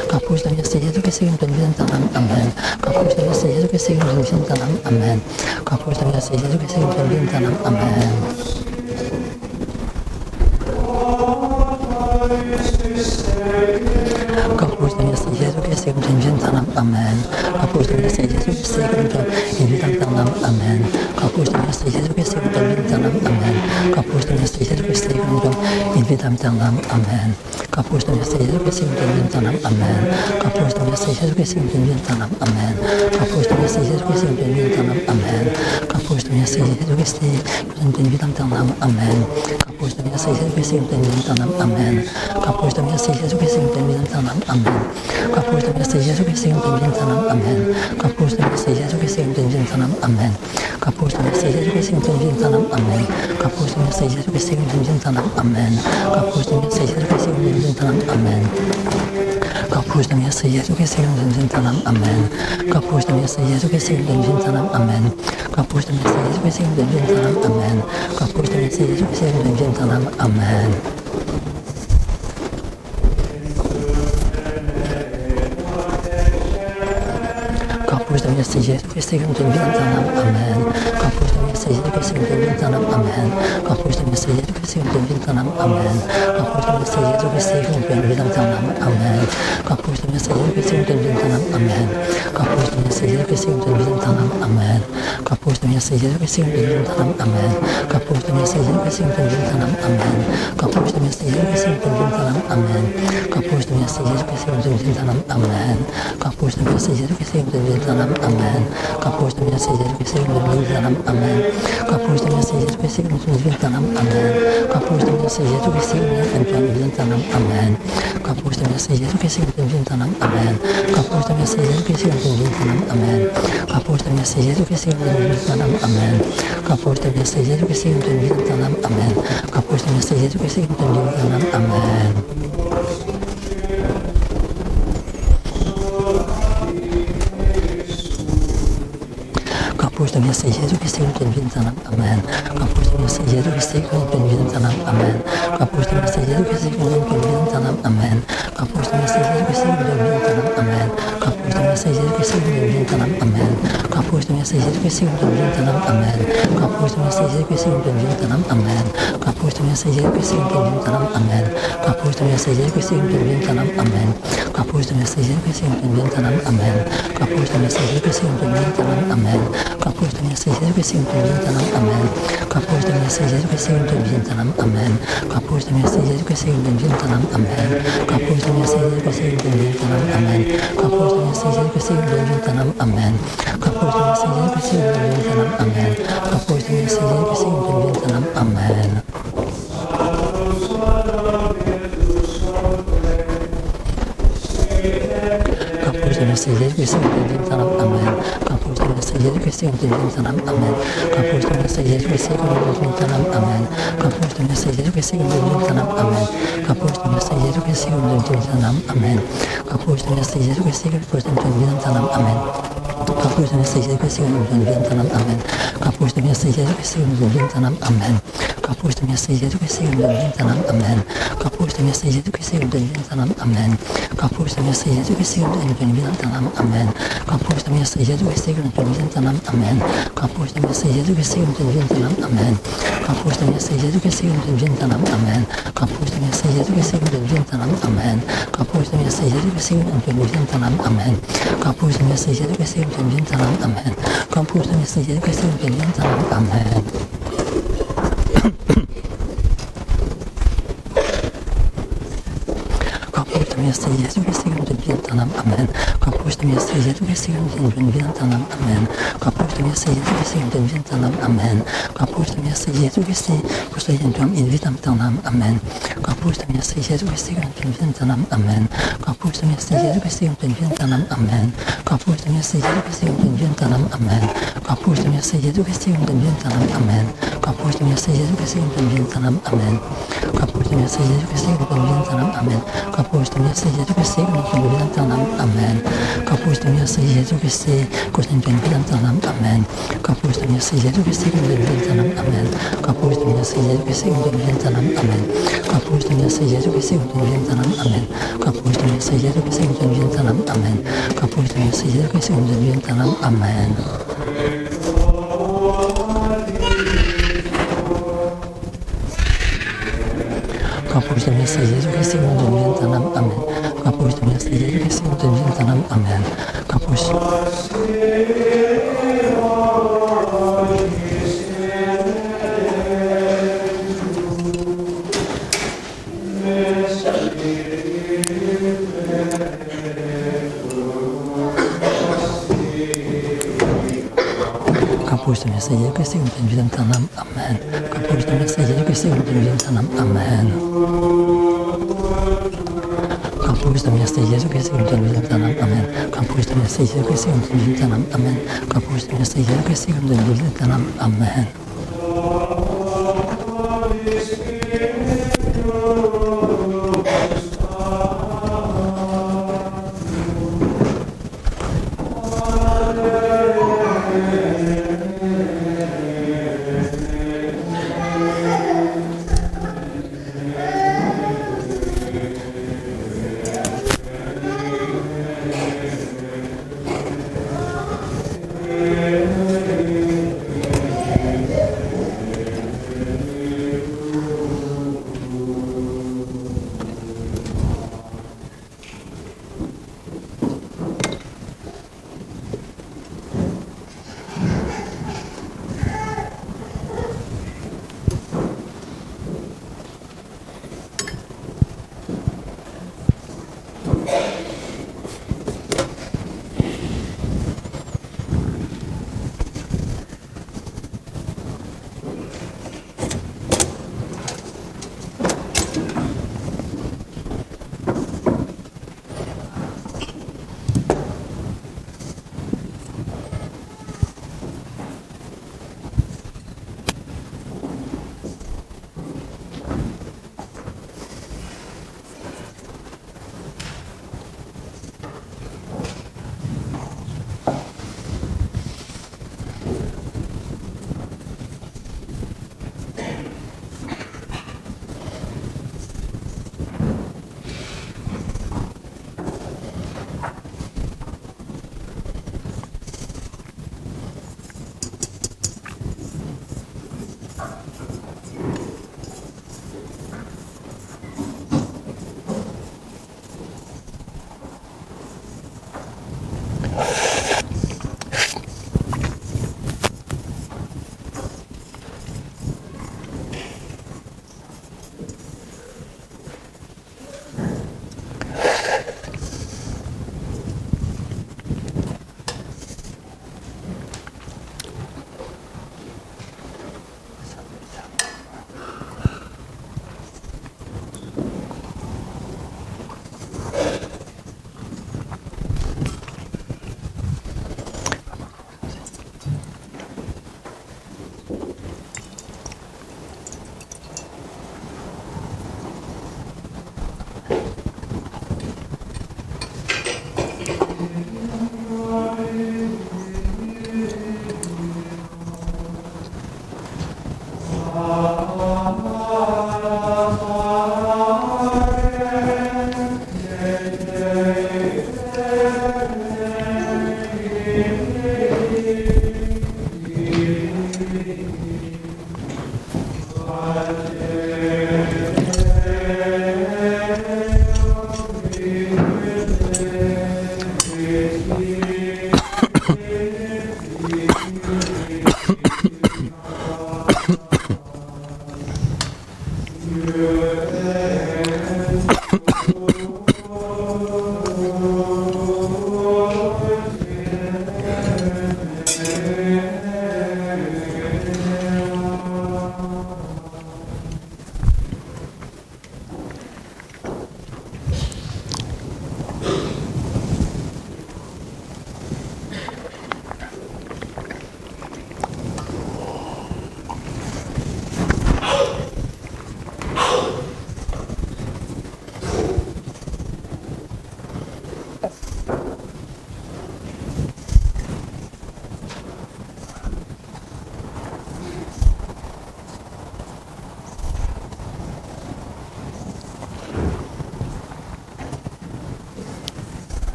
Corpus Domini Iesu Christi, unto in vitam aeternam. Amen. Corpus Domini Iesu Christi, unto in vitam aeternam. Amen. Corpus Domini Iesu Christi, unto in vitam aeternam. Amen. Corpus Domini Iesu Christi, unto in vitam aeternam. Amen. Corpus Domini Iesu Christi, unto in vitam aeternam. Amen. Corpus Domini Iesu Christi, unto in vitam aeternam. Amen. Corpus Domini Iesu Christi, unto in vitam aeternam. Amen. Corpus Domini Iesu Christi, unto in vitam aeternam. Amen. Kapus Tuhan Yesus Kristus yang Tuhan tanam, amin. Kapus Tuhan Yesus Kristus yang Tuhan tanam, amin. Kapus Tuhan Yesus Kristus yang Tuhan tanam, amin. Kapus Tuhan Yesus Kristus yang Tuhan tanam, amin. Kapus Tuhan Yesus Kristus yang Tuhan tanam, amin. Kapus Tuhan Yesus Kristus yang Tuhan tanam, amin. Kapus Tuhan Yesus Kristus yang Tuhan tanam, amin. Kapus Tuhan Yesus Kristus yang Tuhan tanam, amin. Kapus Tuhan Yesus Kristus yang Tuhan tanam, amin. Kapus Tuhan Yesus Kristus yang Tuhan tanam, amin. Kapus Tuhan Yesus Kristus yang Tuhan tanam, amin. Kapus Tuhan Yesus Kristus yang Tuhan tanam, amin. Kapus Tuhan Yesus Kristus yang Tuhan tanam, amin. Kapus Tuhan Yesus Kristus yang Tuhan tanam, amin. Kapus Tuhan Yesus Kristus yang Tuhan tanam, amin. Kapus Tuhan Yesus Kristus yang Tuhan tanam, amin. Kapus Tuhan Yesus Kristus yang Tuhan tanam, amin. Kapus Tuhan Yesus Kristus yang Tuhan tanam, amin. Kapus Tuhan Yesus Kristus yang Tuhan tanam, amin. Kapus Tuhan Yesus Kristus yang Tuhan tanam, amin. Kapus Tuhan Yesus Kristus yang Tuhan tanam, amin. Kapus Tuhan Yesus Kristus yang Tuhan tanam, amin. Kapus Tuhan Yesus Kristus yang Tuhan tanam, amin. Kapus Tuhan Yesus Kristus yang Tuhan tanam, amin. Kapus Tuhan Yesus Kristus yang Tuhan tanam, amin. Kapus Tuhan Yesus Kristus yang Tuhan tanam, amin. Kapus Tuhan Yesus Kristus yang Tuhan tanam, amin. Kapus Tuhan Yesus Kristus yang Tuhan tanam, amin. Kapus Tuhan Yesus Kristus yang Tuhan tanam, amin. Kapus Tuhan Yesus Kristus yang Tuhan tanam, amin. Kapus Tuhan Yesus Kristus yang Tuhan tanam, amin. Kapus Tuhan Yesus Kristus yang Tuhan tanam, amin. Kapus Tuhan Yesus Kristus yang Tuhan tanam, amin. Kapus Tuhan Yesus Kristus yang Tuhan tanam, amin. Kapus Tuhan Yesus Kristus yang Tuhan tanam, amin. Kapus Tuhan Yesus Kristus yang Tuhan tanam, amin. Kapus Tuhan Yesus Kristus yang Tuhan tanam, amin. Kapus Tuhan Yesus Kristus yang Tuhan tanam, amin. Kapus Tuhan Yesus Kristus yang Tuhan tanam, amin. Kapus Tuhan Yesus Kristus yang Tuhan tanam, amin. Kapus Tuhan Yesus Kristus yang Tuhan tanam, amin. Kapus Tuhan Yesus Kristus yang Tuhan tanam, amin. Kapus Tuhan Yesus Kristus yang Tuhan tanam, amin. Kapus Tuhan Yesus Kristus yang Tuhan tanam, amin. Kapus Tuhan Yesus Kristus yang Tuhan tanam, amin. Kapus Tuhan Yesus Kristus yang Tuhan tanam, amin. Kapus Tuhan Yesus Kristus yang Tuhan tanam, amin. Kapus Tuhan Yesus Kristus yang Tuhan tanam, amin. Kapus Tuhan Yesus Kristus yang Tuhan tanam, amin. Kapus Tuhan Yesus Kristus yang Tuhan tanam, amin. Kapus Tuhan Yesus Kristus yang Tuhan tanam, amin. Kapus Tuhan Yesus Kristus yang Tuhan tanam, amin. Kapus Tuhan Yesus Kristus yang Tuhan tanam, amin. Kapus Tuhan Yesus Kristus yang Tuhan tanam, amin. Kapus Tuhan Yesus Kristus yang Tuhan tanam, amin. Kapus Tuhan Yesus Kristus yang Tuhan tanam, amin. Kapus Tuhan Yesus Kristus yang Tuhan tanam, amin. Kapus Tuhan Yesus Kristus yang Tuhan tanam, amin. Kapus Tuhan Yesus Kristus yang Tuhan tanam, amin. Kapus Tuhan Yesus Kristus yang Tuhan tanam, amin. Kapus Tuhan Yesus Kristus yang Tuhan tanam, amin. Kapus Tuhan Yesus Kristus yang Tuhan tanam, amin. Kapus Tuhan Yesus Kristus yang Tuhan tanam, amin. Kapus Tuhan Yesus Kristus yang Tuhan tanam, amin. Kapus Tuhan Yesus Kristus yang Tuhan tanam, amin. Kapus Tuhan Yesus Kristus yang Tuhan tanam, amin. Kapus Tuhan Yesus Kristus yang Tuhan tanam, amin. Kapus Tuhan Yesus Kristus yang Tuhan tanam, amin. Kapus Tuhan Yesus Kristus yang Tuhan tanam, amin. Kapus Tuhan Yesus Kristus yang Tuhan tanam, amin. Kapus Tuhan Yesus Kristus yang Tuhan tanam, amin. Kapus Tuhan Yesus Kristus yang Tuhan tanam, amin. Kapus Tuhan Yesus Kristus yang Tuhan tanam, amin. Kapus Tuhan Yesus Kristus yang Tuhan tanam, amin. Kapus Tuhan Yesus Kristus yang Tuhan tanam, amin. Kapus Tuhan Yesus Kristus yang Tuhan tanam, amin. Kapus Tuhan Yesus Kristus yang Tuhan tanam, amin. Kapus Tuhan Yesus Kristus yang Tuhan tanam, amin. Kapus Tuhan Yesus Kristus yang Tuhan tanam, amin. Kapus Tuhan Yesus Kristus yang Tuhan tanam, amin. Kapus Tuhan Yesus Kristus yang Tuhan tanam, amin. Kapus Tuhan Yesus Kristus yang Tuhan tanam, amin. Kapus Tuhan Yesus Kristus yang Tuhan tanam, amin. Kapus Tuhan Yesus Kristus yang Tuhan tanam, amin. Kapus Tuhan Yesus Kristus yang Tuhan tanam, amin. Kapus Tuhan Yesus Kristus yang Tuhan tanam, amin. Kapus Tuhan Yesus Kristus yang Tuhan tanam, amin. Kapus Tuhan Yesus Kristus yang Tuhan tanam, amin. Kapus Tuhan Yesus Kristus yang Tuhan tanam, amin. Kapus Kapus Campus de Mercedes, que signum tenvidem tanam. Amen. Campus de Mercedes, que signum tenvidem tanam. Amen. Campus de Mercedes, que signum tenvidem tanam. Amen. Campus de Mercedes, que signum tenvidem tanam. Amen. Campus de Mercedes, que signum tenvidem tanam. Amen.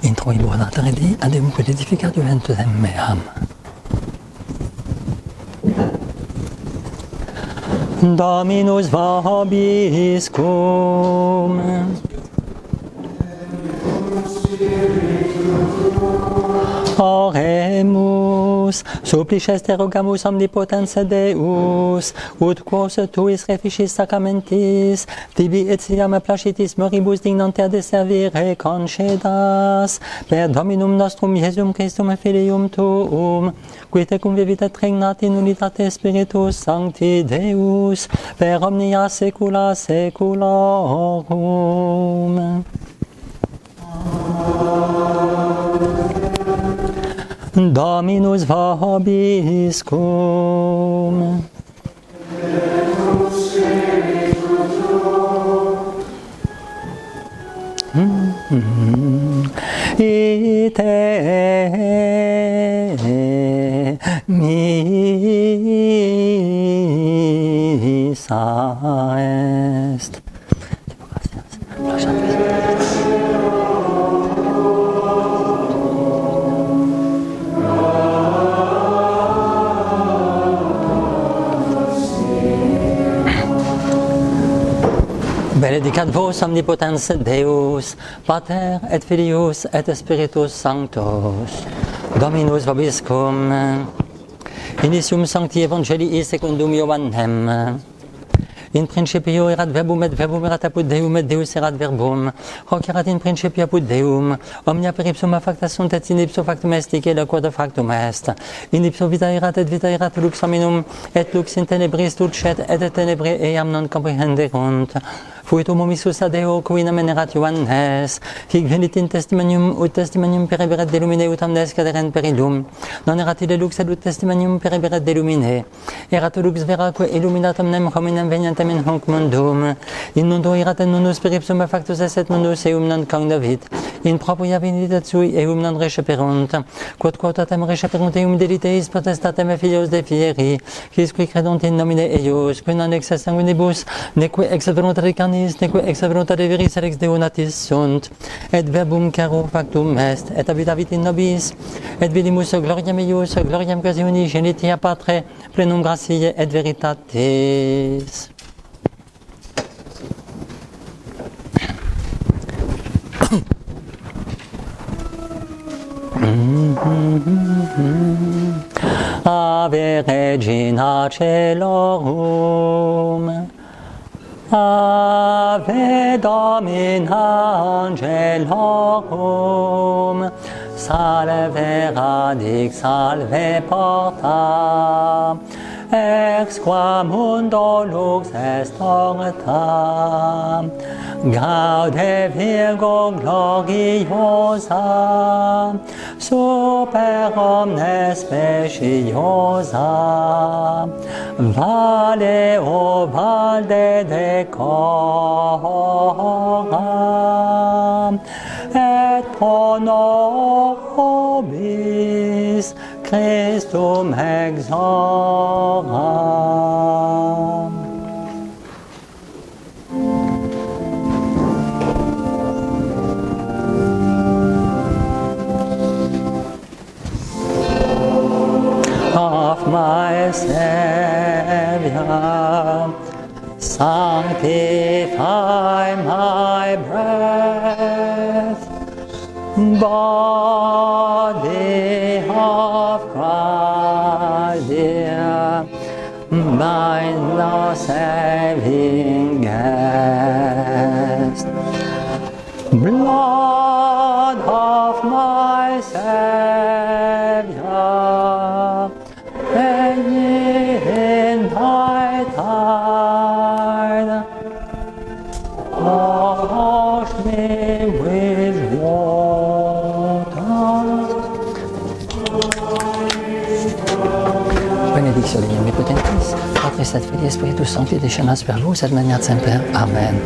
Introibo lateredi adem quid edificatur ventutem meam. Dominus vobiscum. Oremus, supplices te rogamus omnipotens Deus, ut quos tuis reficis sacramentis, tibi etiam placitis moribus dignanter de servire concedas, per Dominum nostrum Iesum Christum Filium Tuum, qui tecum vivit et regnat in unitate Spiritus Sancti Deus, per omnia saecula saeculorum. Dominus vobiscum. Ite missa est. Benedicat vos omnipotens Deus, Pater et Filius et Spiritus Sanctus, Dominus vobiscum, initium sancti evangelii secundum Ioannem. In principio erat verbum et verbum erat apud Deum et Deus erat verbum. Hoc erat in principio apud Deum. Omnia per ipsum facta sunt et in ipso factum est et quod factum est. In ipso vita erat et vita erat lux hominum et lux in tenebris dulcet et tenebrae eam non comprehenderunt. Fuit homo missus ad Deo qui nomen erat Ioannes. Hic venit in testimonium ut testimonium pereberet de lumine ut omnes caderent per illum. Non erat ille lux et ut testimonium pereberet de lumine. Erat lux veraque illuminat omnem hominem veniantem in hoc mundum. In mundo erat et mundus per ipsum factus est et mundus eum non cognovit. In propria venitat sui eum non receperunt. Quod quotatem receperunt eum deliteis potestatem filios de fieri. Quisque credunt in nomine eius, qui non ex sanguinibus, neque ex voluntate carnis, neque ex voluntate viris et ex Deo natis sunt. Et verbum caro factum est, et habitavit in nobis, et vidimus gloriam eius, gloriam quasi unigenitia Patre, plenum gratiae et veritatis. Ave Regina Caelorum, Ave Domina Angelorum, Salve radix, salve porta, ex qua mundo lux est orta, Gaude Virgo gloriosa, super omnes speciosa, Vale o valde de cora, et pro nobis Christum exora. Of my Saviour, sanctify my breath, body of Christ dear, by the saving guest, blood of my Saviour, in thy tide, wash me with water. Benedictio Dei Omnipotentis, Patris et Filii Spiritus Sancti, descendat per vos et magnat semper. Amen.